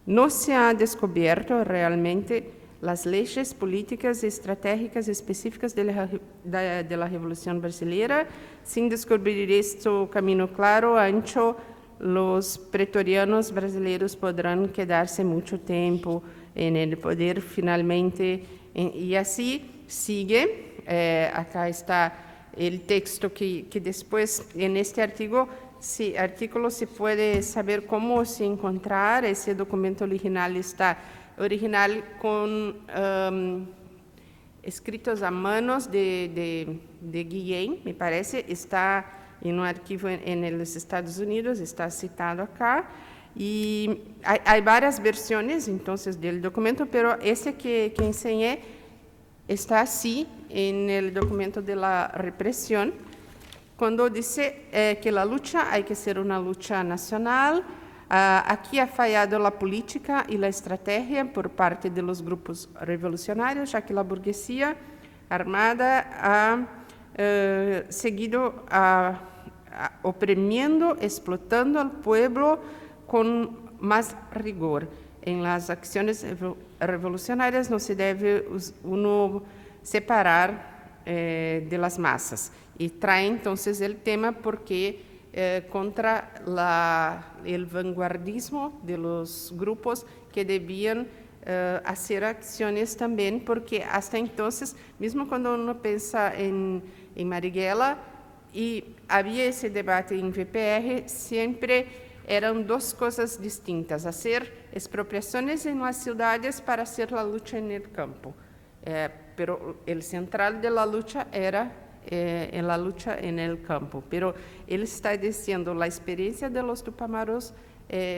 no se ha descubierto realmente las leyes políticas y estratégicas específicas de la Revolución Brasileña. Sin descubrir este camino claro, ancho, los pretorianos brasileños podrán quedarse mucho tiempo en el poder finalmente. Y así sigue. Acá está el texto que después en este artículo se puede saber cómo se encontrar. Ese documento original está con escritos a manos de Guillén, me parece. Está en un archivo en los Estados Unidos, está citado acá. Y hay varias versiones entonces del documento, pero ese que enseñé está así en el documento de la represión, cuando dice que la lucha hay que ser una lucha nacional. Aquí ha fallado la política y la estrategia por parte de los grupos revolucionarios, ya que la burguesía armada ha seguido oprimiendo, explotando al pueblo con más rigor. En las acciones revolucionarias no se debe uno separar de las masas. Y trae entonces el tema porque contra el vanguardismo de los grupos que debían hacer acciones también, porque hasta entonces, mismo cuando uno piensa en Marighella, y había ese debate en VPR, siempre eran dos cosas distintas: hacer expropiaciones en las ciudades para hacer la lucha en el campo. Pero el central de la lucha era en la lucha en el campo. Pero él está diciendo, la experiencia de los tupamaros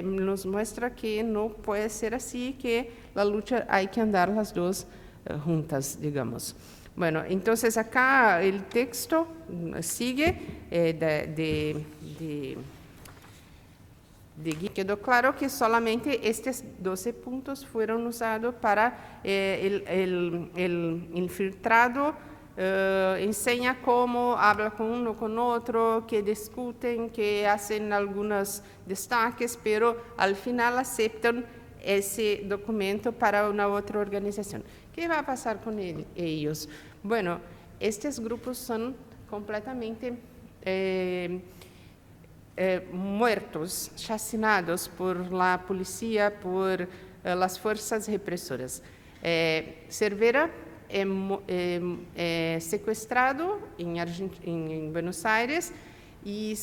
nos muestra que no puede ser así, que la lucha hay que andar las dos juntas, digamos. Bueno, entonces acá el texto sigue quedó claro que solamente estos 12 puntos fueron usados para el infiltrado. Enseña cómo habla con uno, con otro, que discuten, que hacen algunos destaques, pero al final aceptan ese documento para una otra organización. ¿Qué va a pasar con ellos? Bueno, estos grupos son completamente muertos, chacinados por la policía, por las fuerzas represoras. Cervera secuestrado en Buenos Aires y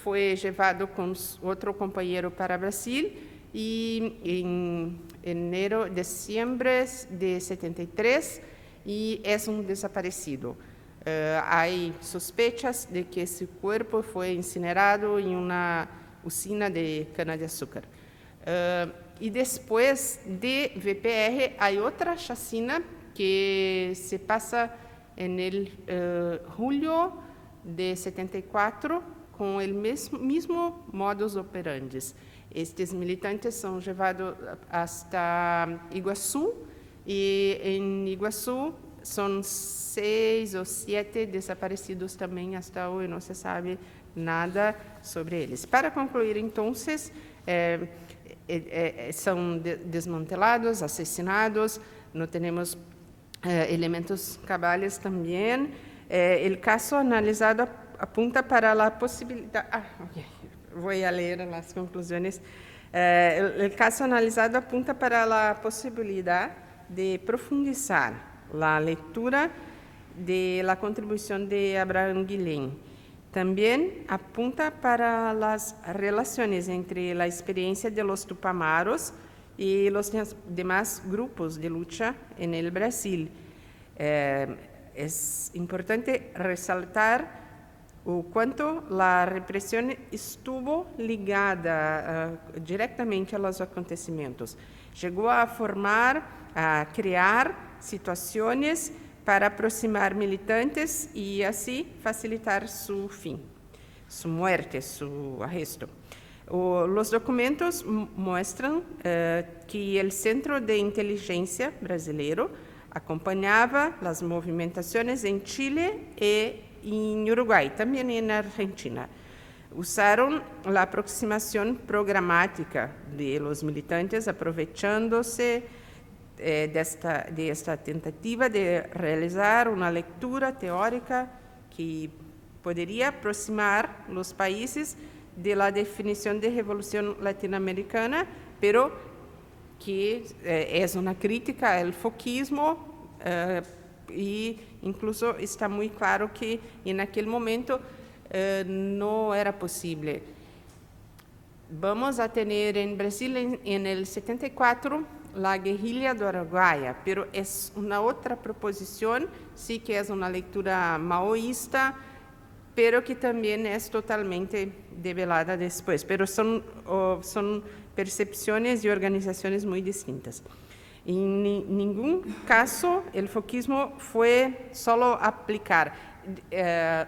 fue llevado con otro compañero para Brasil, y en diciembre de 73, y es un desaparecido. Hay sospechas de que su cuerpo fue incinerado en una usina de cana-de-azúcar. Y después de VPR hay otra chacina que se pasa en el julio de 74 con el mismo modus operandi. Estes militantes são levados hasta Iguaçu, e em Iguaçu são 6 ou 7 desaparecidos também, hasta hoje não se sabe nada sobre eles. Para concluir, então, são desmantelados, assassinados, não temos elementos cabales também. O caso analisado apunta para a possibilidade... Voy a leer las conclusiones. El caso analizado apunta para la posibilidad de profundizar la lectura de la contribución de Abraham Guilhem. También apunta para las relaciones entre la experiencia de los tupamaros y los demás grupos de lucha en el Brasil. Es importante resaltar o quanto a repressão estuvo ligada diretamente aos acontecimentos. Chegou a formar, a criar situações para aproximar militantes e assim facilitar seu fim, sua morte, seu arresto. Os documentos mostram que o Centro de Inteligência brasileiro acompanhava as movimentações em Chile e en Uruguay, también en Argentina. Usaron la aproximación programática de los militantes, aprovechándose de esta tentativa de realizar una lectura teórica que podría aproximar los países de la definición de revolución latinoamericana, pero que es una crítica al foquismo, y incluso está muy claro que en aquel momento no era posible. Vamos a tener en Brasil en el 74 la guerrilla do Araguaia, pero es una otra proposición, sí que es una lectura maoísta, pero que también es totalmente develada después, pero son percepciones y organizaciones muy distintas. En ningún caso el foquismo fue solo aplicar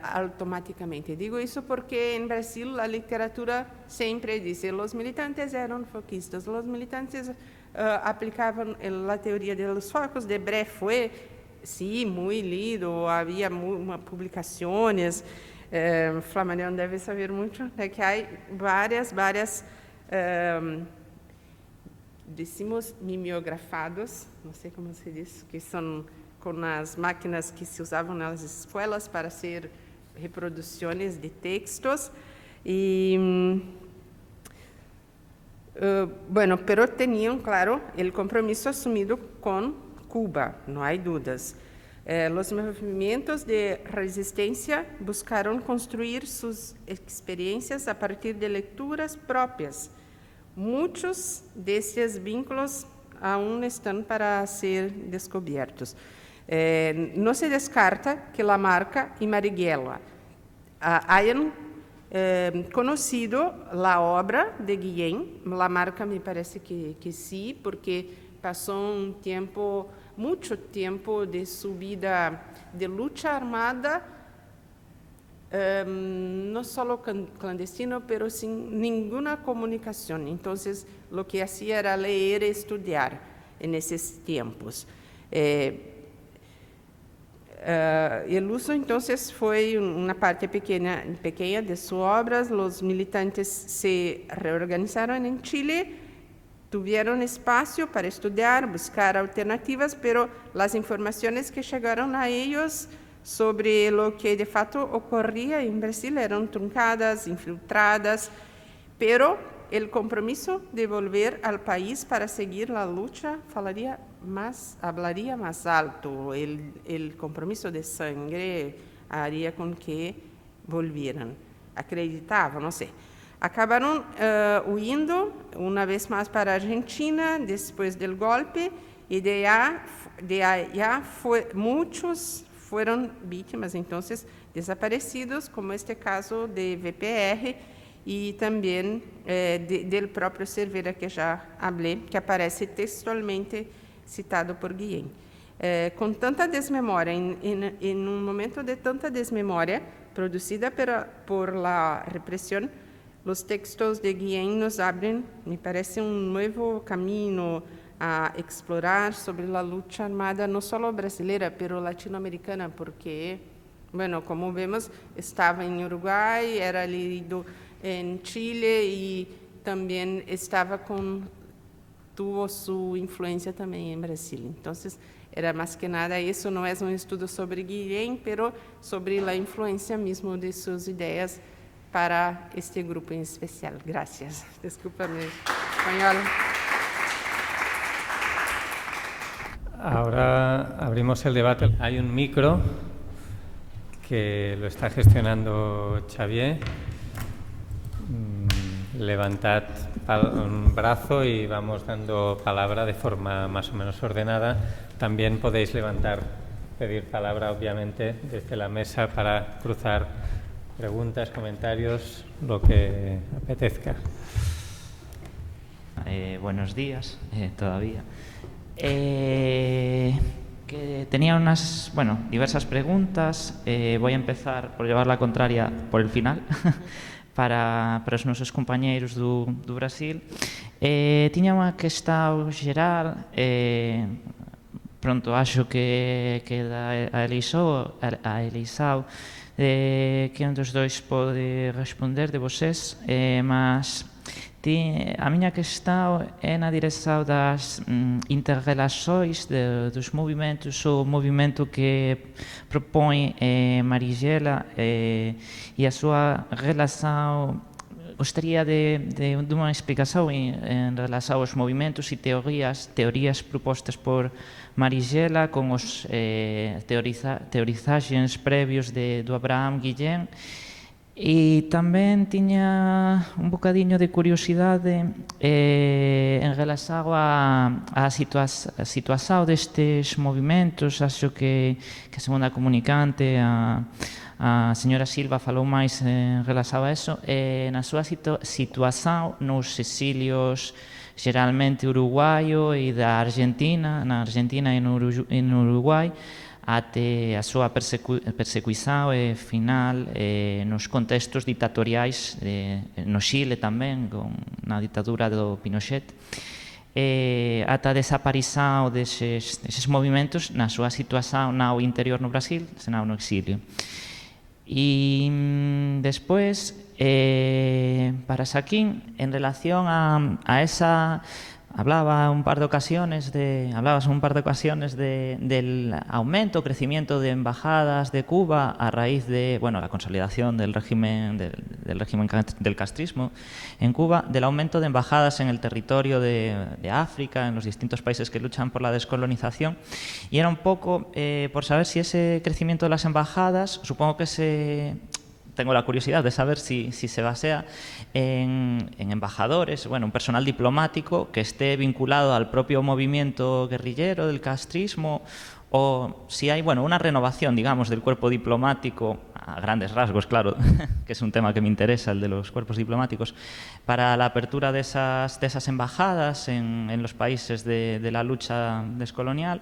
automáticamente. Digo eso porque en Brasil la literatura siempre dice los militantes eran foquistas, los militantes aplicaban la teoría de los focos, Debré fue sí, muy lido, había publicaciones. Flamarion debe saber mucho de que hay varias, decimos mimeografados, no sé cómo se dice, que son con las máquinas que se usaban en las escuelas para hacer reproducciones de textos. Y bueno, pero tenían, claro, el compromiso asumido con Cuba, no hay dudas. Los movimientos de resistencia buscaron construir sus experiencias a partir de lecturas propias. Muchos de estos vínculos aún están para ser descubiertos. No se descarta que Lamarca y Marighella hayan conocido la obra de Guillén. Lamarca me parece que sí, porque pasó un tiempo, mucho tiempo de su vida de lucha armada, no solo clandestino, pero sin ninguna comunicación. Entonces, lo que hacía era leer y estudiar en esos tiempos. El uso, entonces, fue una parte pequeña de sus obras. Los militantes se reorganizaron en Chile, tuvieron espacio para estudiar, buscar alternativas, pero las informaciones que llegaron a ellos sobre lo que de fato ocurría en Brasil eran truncadas, infiltradas, pero el compromiso de volver al país para seguir la lucha hablaría más alto. El compromiso de sangre haría con que volvieran. Acreditaban, no sé. Acabaron huyendo una vez más para Argentina después del golpe, y de allá muchos fueron víctimas, entonces, desaparecidos, como este caso de VPR y también del propio Cervera, que ya hablé, que aparece textualmente citado por Guillén. Con tanta desmemoria, en un momento de tanta desmemoria producida por la represión, los textos de Guillén nos abren, me parece, un nuevo camino a explorar sobre la lucha armada, no solo brasileira, pero latinoamericana, porque, bueno, como vemos, estaba en Uruguay, era leído en Chile y también tuvo su influencia también en Brasil. Entonces, era más que nada eso, no es un estudio sobre Guillén, pero sobre la influencia mismo de sus ideas para este grupo en especial. Gracias. Discúlpame, español. Ahora abrimos el debate. Hay un micro que lo está gestionando Xavier. Levantad un brazo y vamos dando palabra de forma más o menos ordenada. También podéis pedir palabra, obviamente, desde la mesa para cruzar preguntas, comentarios, lo que apetezca. Buenos días, todavía. Que tenía diversas preguntas. Voy a empezar por llevar la contraria por el final para os nosos compañeiros do Brasil. Tiña unha questão geral, pronto, acho que a Elisao, que un dos dois pode responder de vocês, mas a miña questão é na direção das interrelações dos movimentos, o movimento que propõe Marighella e a sua relação. Gostaria de uma explicação em relação aos movimentos e teorias propostas por Marighella com os teorizagens prévios do Abraham Guillén. E tamén tiña un bocadiño de curiosidade en relación á situación destes movimentos. Acho que a segunda comunicante, a señora Silva, falou máis en relación a eso. Na súa situación nos exilios geralmente uruguaio e da Argentina, na Argentina e no Uruguai, até a súa persecuição final nos contextos dictatoriais, no Chile tamén, na ditadura do Pinochet. ata a desaparición deses movimentos na súa situación ao interior no Brasil, senón no exilio. E despois, para Xaquín, en relación a esa... Hablabas un par de ocasiones del aumento, crecimiento de embajadas de Cuba a raíz de la consolidación del régimen del castrismo en Cuba, del aumento de embajadas en el territorio de África, en los distintos países que luchan por la descolonización. Y era un poco por saber si ese crecimiento de las embajadas, supongo que tengo la curiosidad de saber si se basea en embajadores, un personal diplomático que esté vinculado al propio movimiento guerrillero del castrismo, o si hay una renovación, digamos, del cuerpo diplomático, a grandes rasgos, claro, que es un tema que me interesa, el de los cuerpos diplomáticos, para la apertura de esas embajadas en los países de la lucha descolonial.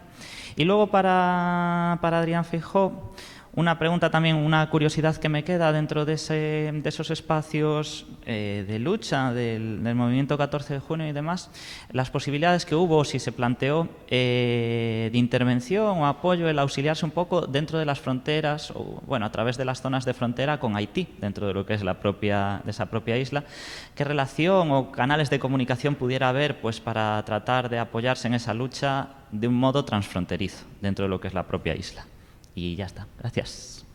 Y luego para Adrián Feijóo, una pregunta también, una curiosidad que me queda dentro de esos espacios de lucha del movimiento 14 de junio y demás, las posibilidades que hubo, si se planteó, de intervención o apoyo, el auxiliarse un poco dentro de las fronteras, o a través de las zonas de frontera con Haití, dentro de lo que es de esa propia isla. ¿Qué relación o canales de comunicación pudiera haber para tratar de apoyarse en esa lucha de un modo transfronterizo dentro de lo que es la propia isla? Y ya está. Gracias.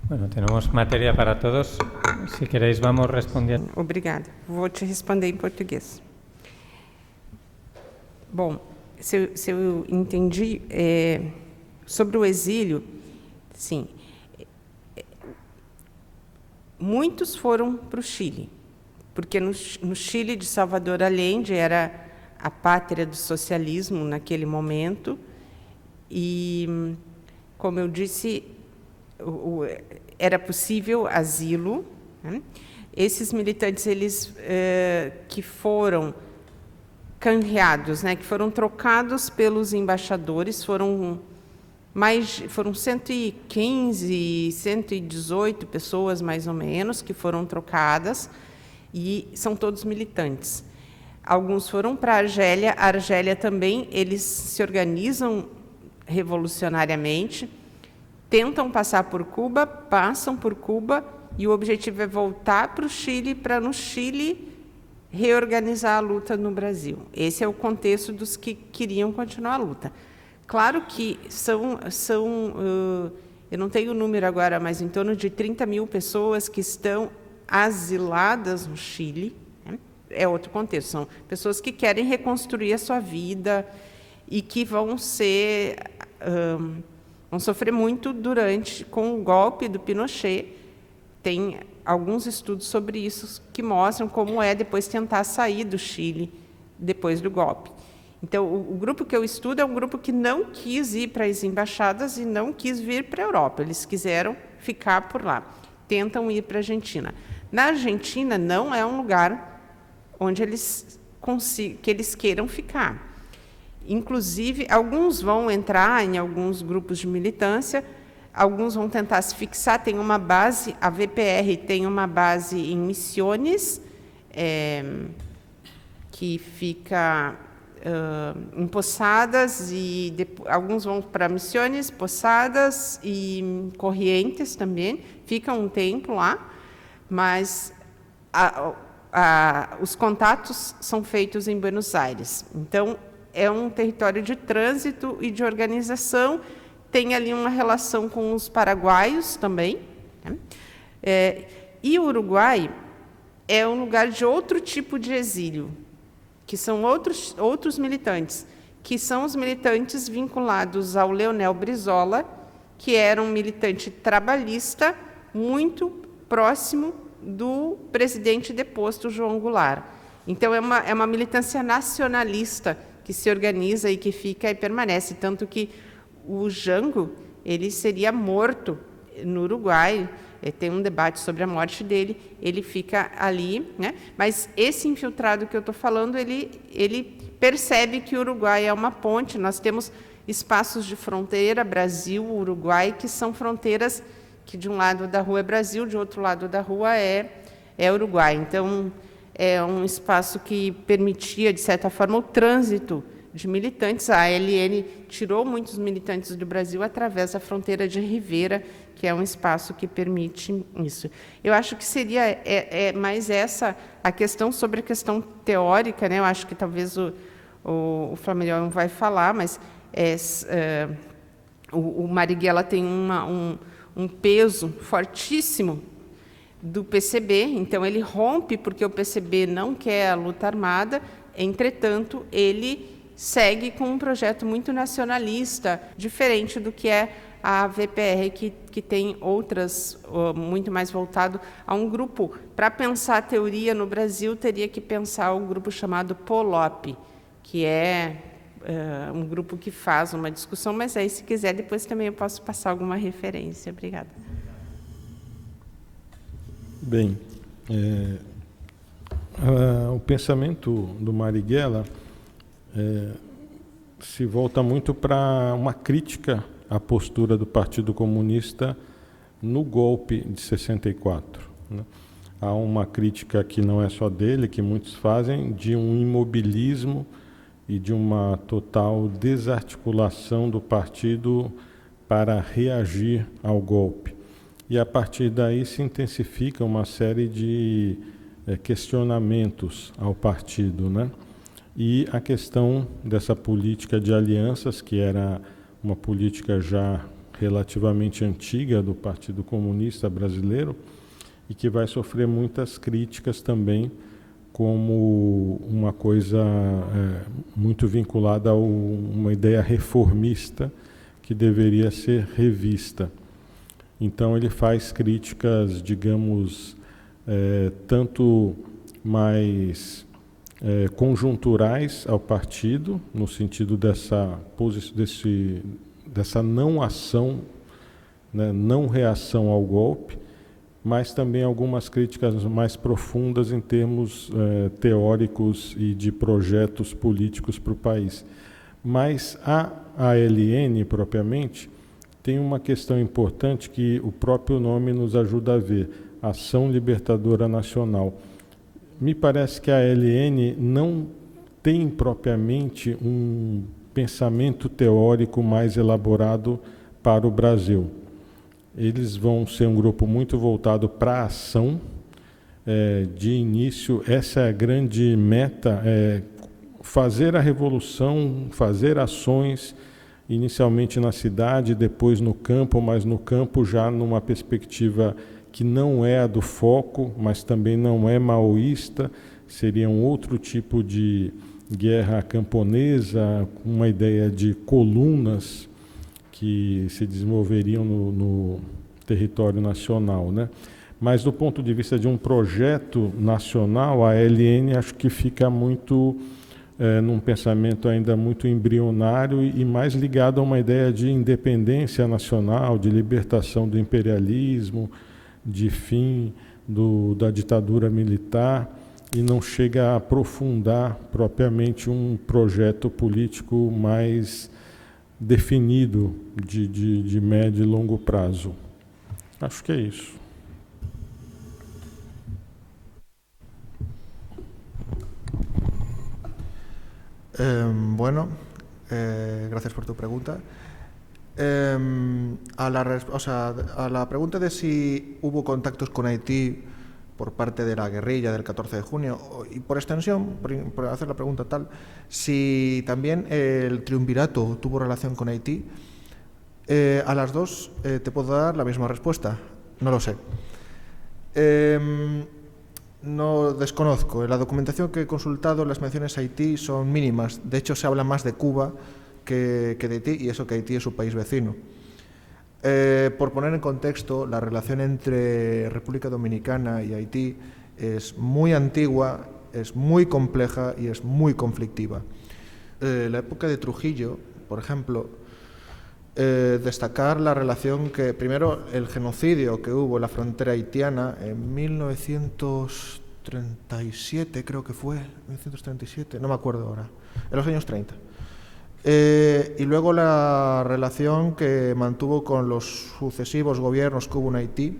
Bueno, tenemos materia para todos. Si queréis, vamos respondiendo. Obrigada. Vou te responder em português. Bom, se eu entendi, sobre o exílio, sim, muitos foram para o Chile, porque no Chile de Salvador Allende era a pátria do socialismo naquele momento. E, como eu disse, era possível asilo. Né? Esses militantes, eles que foram canjeados, né, que foram trocados pelos embaixadores, foram 115, 118 pessoas, mais ou menos, que foram trocadas, e são todos militantes. Alguns foram para a Argélia. A Argélia também, eles se organizam revolucionariamente, tentam passar por Cuba, passam por Cuba, e o objetivo é voltar para o Chile, para no Chile reorganizar a luta no Brasil. Esse é o contexto dos que queriam continuar a luta. Claro que eu não tenho o número agora, mas em torno de 30 mil pessoas que estão asiladas no Chile. Né? É outro contexto, são pessoas que querem reconstruir a sua vida e que vão sofrer muito com o golpe do Pinochet. Tem alguns estudos sobre isso que mostram como é depois tentar sair do Chile depois do golpe. Então, o grupo que eu estudo é um grupo que não quis ir para as embaixadas e não quis vir para a Europa. Eles quiseram ficar por lá. Tentam ir para a Argentina. Na Argentina, não é um lugar onde eles queiram ficar. Inclusive, alguns vão entrar em alguns grupos de militância, alguns vão tentar se fixar. Tem uma base, a VPR tem uma base em Misiones, que fica em Posadas, e alguns vão para Misiones, Posadas e Corrientes também. Fica um tempo lá, mas os contatos são feitos em Buenos Aires. Então, é um território de trânsito e de organização. Tem ali uma relação com os paraguaios também. Né? E o Uruguai é um lugar de outro tipo de exílio, que são outros militantes, que são os militantes vinculados ao Leonel Brizola, que era um militante trabalhista muito próximo do presidente deposto, João Goulart. Então, é uma militância nacionalista que se organiza e que fica e permanece, tanto que o Jango, ele seria morto no Uruguai. Tem um debate sobre a morte dele, ele fica ali, né? Mas esse infiltrado que eu estou falando, ele percebe que o Uruguai é uma ponte. Nós temos espaços de fronteira, Brasil, Uruguai, que são fronteiras que de um lado da rua é Brasil, de outro lado da rua é Uruguai. Então, é um espaço que permitia, de certa forma, o trânsito de militantes. A ALN tirou muitos militantes do Brasil através da fronteira de Rivera, que é um espaço que permite isso. Eu acho que seria mais essa a questão sobre a questão teórica, né? Eu acho que talvez o Flamelion vai falar, mas o Marighella tem um peso fortíssimo do PCB, então ele rompe porque o PCB não quer a luta armada, entretanto, ele segue com um projeto muito nacionalista, diferente do que é a VPR, que tem outras, muito mais voltado a um grupo. Para pensar a teoria no Brasil, teria que pensar um grupo chamado POLOP, que é um grupo que faz uma discussão, mas aí, se quiser, depois também eu posso passar alguma referência. Obrigada. Bem, o pensamento do Marighella se volta muito para uma crítica à postura do Partido Comunista no golpe de 64. Né? Há uma crítica que não é só dele, que muitos fazem, de um imobilismo e de uma total desarticulação do partido para reagir ao golpe. E a partir daí se intensifica uma série de questionamentos ao partido, né? E a questão dessa política de alianças, que era uma política já relativamente antiga do Partido Comunista Brasileiro e que vai sofrer muitas críticas também como uma coisa muito vinculada a uma ideia reformista que deveria ser revista. Então ele faz críticas, digamos, tanto mais conjunturais ao partido, no sentido dessa não ação, né, não reação ao golpe, mas também algumas críticas mais profundas em termos teóricos e de projetos políticos para o país. Mas a ALN, propriamente, tem uma questão importante que o próprio nome nos ajuda a ver, Ação Libertadora Nacional. Me parece que a ALN não tem propriamente um pensamento teórico mais elaborado para o Brasil. Eles vão ser um grupo muito voltado para a ação. De início, essa é a grande meta, fazer a revolução, fazer ações, inicialmente na cidade, depois no campo, mas no campo já numa perspectiva que não é a do foco, mas também não é maoísta, seria um outro tipo de guerra camponesa, com uma ideia de colunas que se desenvolveriam no território nacional, né? Mas do ponto de vista de um projeto nacional, a ALN acho que fica muito num pensamento ainda muito embrionário e mais ligado a uma ideia de independência nacional, de libertação do imperialismo, de fim da ditadura militar, e não chega a aprofundar propriamente um projeto político mais definido de médio e longo prazo. Acho que é isso. Bueno, gracias por tu pregunta. A la pregunta de si hubo contactos con Haití por parte de la guerrilla del 14 de junio, y por extensión, por hacer la pregunta tal, si también el triunvirato tuvo relación con Haití, a las dos te puedo dar la misma respuesta, no lo sé. No desconozco. En la documentación que he consultado, las menciones a Haití son mínimas. De hecho, se habla más de Cuba que de Haití, y eso que Haití es su país vecino. Por poner en contexto, la relación entre República Dominicana y Haití es muy antigua, es muy compleja y es muy conflictiva. La época de Trujillo, por ejemplo, destacar la relación que, primero, el genocidio que hubo en la frontera haitiana en 1937, creo que fue, 1937, no me acuerdo ahora, en los años 30. Y luego la relación que mantuvo con los sucesivos gobiernos que hubo en Haití,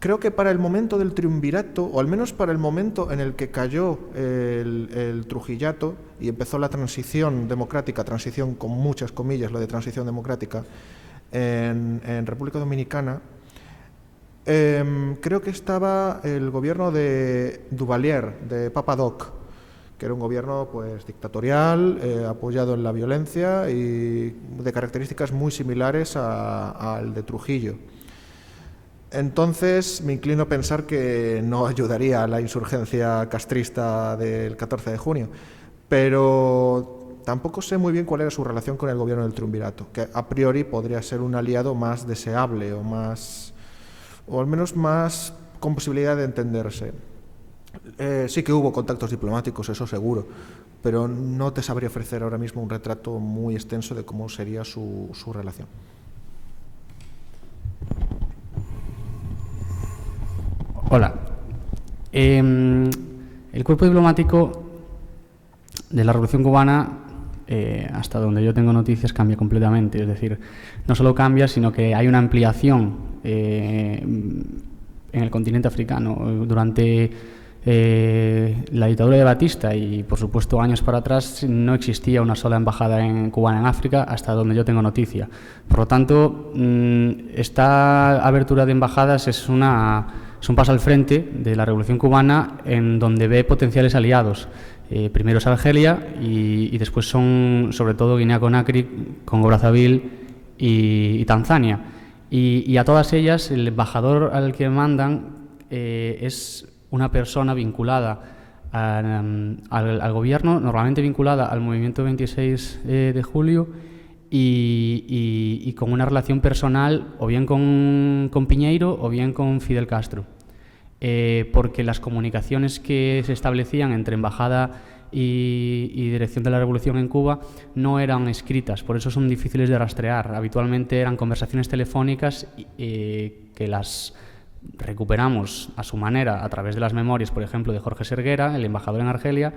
creo que para el momento del triunvirato, o al menos para el momento en el que cayó el Trujillato y empezó la transición democrática, transición con muchas comillas, lo de transición democrática, en República Dominicana, creo que estaba el gobierno de Duvalier, de Papa Doc, que era un gobierno pues dictatorial, apoyado en la violencia y de características muy similares al de Trujillo. Entonces me inclino a pensar que no ayudaría a la insurgencia castrista del 14 de junio, pero tampoco sé muy bien cuál era su relación con el gobierno del triunvirato, que a priori podría ser un aliado más deseable o al menos más con posibilidad de entenderse. Sí que hubo contactos diplomáticos, eso seguro, pero no te sabría ofrecer ahora mismo un retrato muy extenso de cómo sería su relación. Hola. El cuerpo diplomático de la Revolución Cubana, hasta donde yo tengo noticias, cambia completamente. Es decir, no solo cambia, sino que hay una ampliación en el continente africano. Durante la dictadura de Batista y, por supuesto, años para atrás, no existía una sola embajada cubana en África, hasta donde yo tengo noticia. Por lo tanto, esta abertura de embajadas es un paso al frente de la Revolución Cubana, en donde ve potenciales aliados. Primero es Argelia y después son, sobre todo, Guinea-Conakry, Congo-Brazzaville y Tanzania. Y a todas ellas, el embajador al que mandan es una persona vinculada al gobierno, normalmente vinculada al movimiento 26 de julio y con una relación personal o bien con Piñeiro o bien con Fidel Castro. Porque las comunicaciones que se establecían entre embajada y dirección de la revolución en Cuba no eran escritas, por eso son difíciles de rastrear. Habitualmente eran conversaciones telefónicas que las recuperamos a su manera a través de las memorias, por ejemplo, de Jorge Serguera, el embajador en Argelia,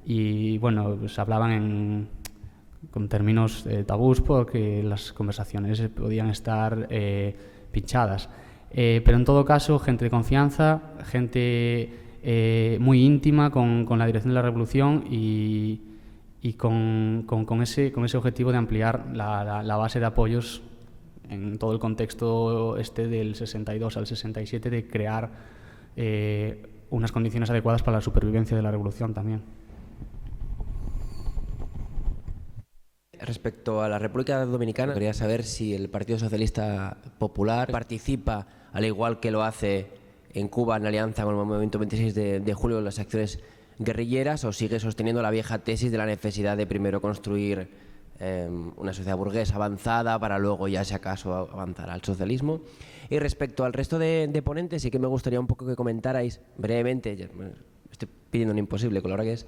y bueno, pues hablaban con términos tabús porque las conversaciones podían estar pinchadas. Pero en todo caso, gente de confianza, gente muy íntima con la dirección de la revolución y con ese objetivo de ampliar la base de apoyos en todo el contexto del 62 al 67, de crear unas condiciones adecuadas para la supervivencia de la revolución también. Respecto a la República Dominicana, quería saber si el Partido Socialista Popular participa, al igual que lo hace en Cuba, en alianza con el movimiento 26 de julio, en las acciones guerrilleras, o sigue sosteniendo la vieja tesis de la necesidad de primero construir una sociedad burguesa avanzada para luego, ya si acaso, avanzar al socialismo. Y respecto al resto de ponentes, sí que me gustaría un poco que comentarais brevemente, estoy pidiendo un imposible con la hora que es,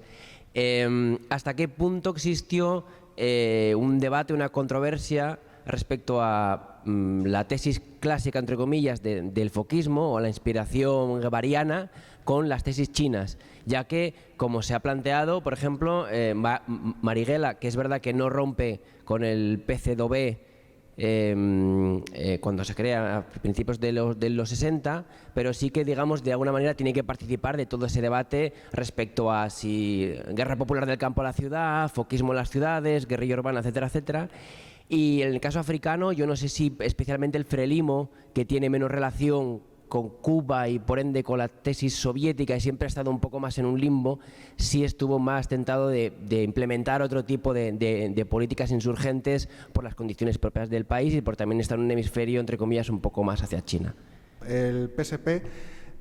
hasta qué punto existió un debate, una controversia respecto a la tesis clásica, entre comillas, del foquismo o la inspiración guevariana con las tesis chinas, ya que, como se ha planteado, por ejemplo, Marighella, que es verdad que no rompe con el PCdoB cuando se crea a principios de los 60, pero sí que, digamos, de alguna manera tiene que participar de todo ese debate respecto a si guerra popular del campo a la ciudad, foquismo en las ciudades, guerrilla urbana, etcétera, etcétera. Y en el caso africano, yo no sé si especialmente el Frelimo, que tiene menos relación con Cuba y por ende con la tesis soviética y siempre ha estado un poco más en un limbo, sí estuvo más tentado de implementar otro tipo de políticas insurgentes por las condiciones propias del país y por también estar en un hemisferio, entre comillas, un poco más hacia China. El PSP,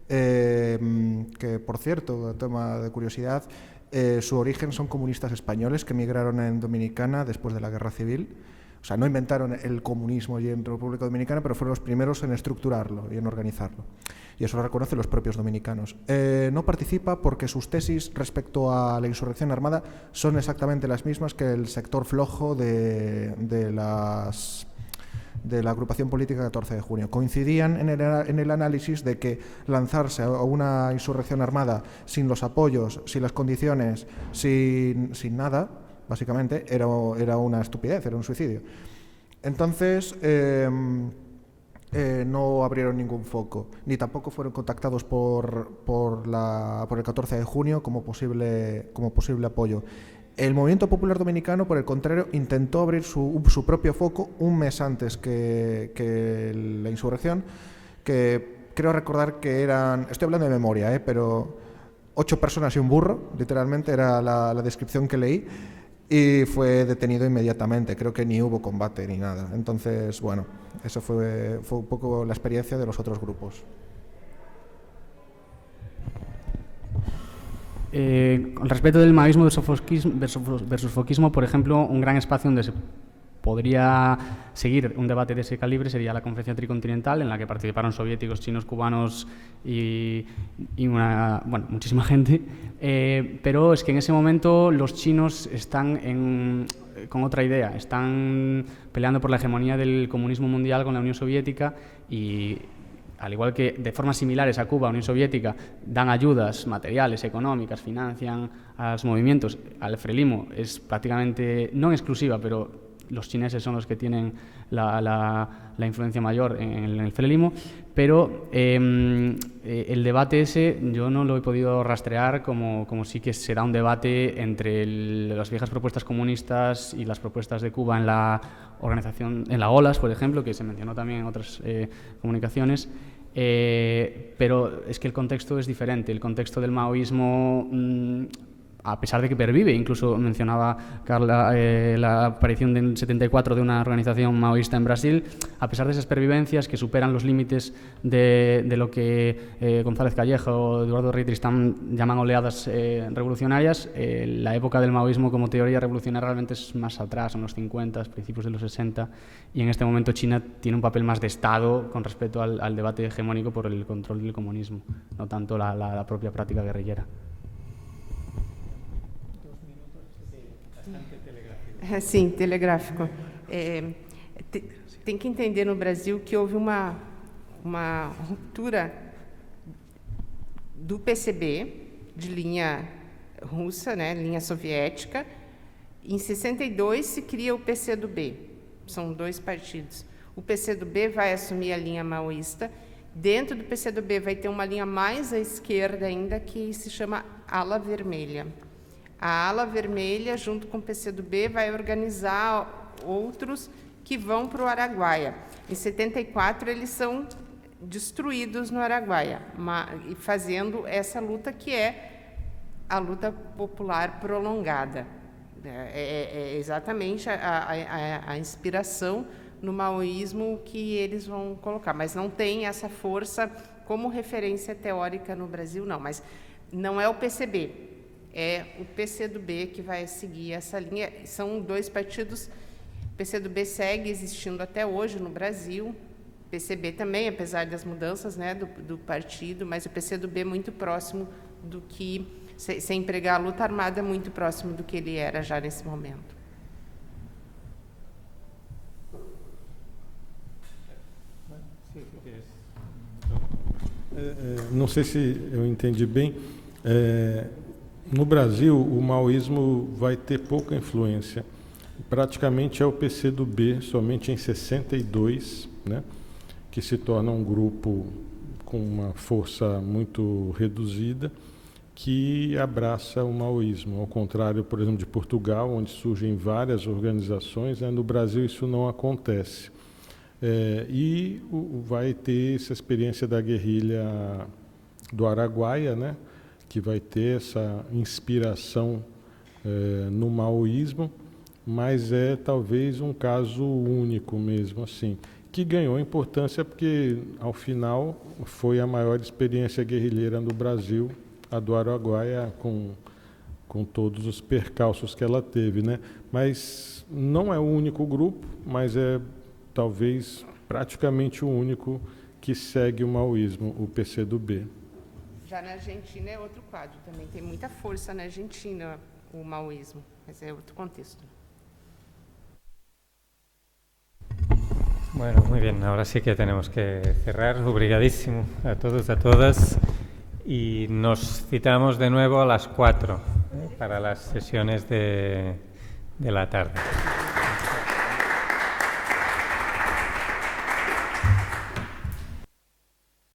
que por cierto, tema de curiosidad, su origen son comunistas españoles que emigraron en Dominicana después de la Guerra Civil. O sea, no inventaron el comunismo allí en República Dominicana, pero fueron los primeros en estructurarlo y en organizarlo. Y eso lo reconocen los propios dominicanos. No participa porque sus tesis respecto a la insurrección armada son exactamente las mismas que el sector flojo de la agrupación política 14 de junio. Coincidían en el análisis de que lanzarse a una insurrección armada sin los apoyos, sin las condiciones, sin nada, básicamente, era una estupidez, era un suicidio. Entonces, no abrieron ningún foco, ni tampoco fueron contactados por el 14 de junio como posible apoyo. El Movimiento Popular Dominicano, por el contrario, intentó abrir su propio foco un mes antes que la insurrección, que creo recordar que eran, estoy hablando de memoria, pero 8 personas y un burro, literalmente era la descripción que leí, y fue detenido inmediatamente. Creo que ni hubo combate ni nada. Entonces, bueno, eso fue un poco la experiencia de los otros grupos. Con respecto del maoísmo versus foquismo, por ejemplo, un gran espacio donde se podría seguir un debate de ese calibre sería la Conferencia Tricontinental, en la que participaron soviéticos, chinos, cubanos y muchísima gente. Pero es que en ese momento los chinos están con otra idea, están peleando por la hegemonía del comunismo mundial con la Unión Soviética y, al igual que de formas similares a Cuba, Unión Soviética, dan ayudas materiales, económicas, financian a los movimientos. Al frelismo es prácticamente, no exclusiva, pero los chineses son los que tienen la influencia mayor en el frelismo, pero el debate ese yo no lo he podido rastrear como sí que se da un debate entre las viejas propuestas comunistas y las propuestas de Cuba en la organización, en la OLAS, por ejemplo, que se mencionó también en otras comunicaciones. Pero es que el contexto es diferente. El contexto del maoísmo, a pesar de que pervive, incluso mencionaba Carla la aparición en 74 de una organización maoísta en Brasil, a pesar de esas pervivencias que superan los límites de lo que González Calleja o Eduardo Rey Tristán llaman oleadas revolucionarias, la época del maoísmo como teoría revolucionaria realmente es más atrás, en los 50, principios de los 60, y en este momento China tiene un papel más de Estado con respecto al debate hegemónico por el control del comunismo, no tanto la propia práctica guerrillera. Sim, telegráfico. Tem que entender no Brasil que houve uma ruptura do PCB, de linha russa, né, linha soviética. Em 62 se cria o PCdoB, são 2 partidos. O PCdoB vai assumir a linha maoísta. Dentro do PCdoB vai ter uma linha mais à esquerda ainda, que se chama Ala Vermelha. A Ala Vermelha, junto com o PCdoB, vai organizar outros que vão para o Araguaia. Em 74, eles são destruídos no Araguaia, fazendo essa luta que é a luta popular prolongada. É exatamente a inspiração no maoísmo que eles vão colocar, mas não tem essa força como referência teórica no Brasil, não. Mas não é o PCB. É o PCdoB que vai seguir essa linha. São 2 partidos. O PCdoB segue existindo até hoje no Brasil. O PCB também, apesar das mudanças, né, do partido, mas o PCdoB é muito próximo do que, sem empregar a luta armada, muito próximo do que ele era já nesse momento. Não sei se eu entendi bem. No Brasil, o maoísmo vai ter pouca influência. Praticamente é o PCdoB, somente em 62, né, que se torna um grupo com uma força muito reduzida, que abraça o maoísmo. Ao contrário, por exemplo, de Portugal, onde surgem várias organizações, né, no Brasil isso não acontece. E vai ter essa experiência da guerrilha do Araguaia, né, que vai ter essa inspiração no maoísmo, mas é talvez um caso único mesmo, assim, que ganhou importância porque, ao final, foi a maior experiência guerrilheira no Brasil, a do Araguaia, com todos os percalços que ela teve, né? Mas não é o único grupo, mas é talvez praticamente o único que segue o maoísmo, o PCdoB. Já na Argentina é outro quadro, também tem muita força na Argentina o maoísmo, mas é outro contexto. Bueno, muy bien, ahora sí que tenemos que cerrar. Obrigadísimo a todos, a todas, y nos citamos de nuevo a las 4 para las sesiones de la tarde.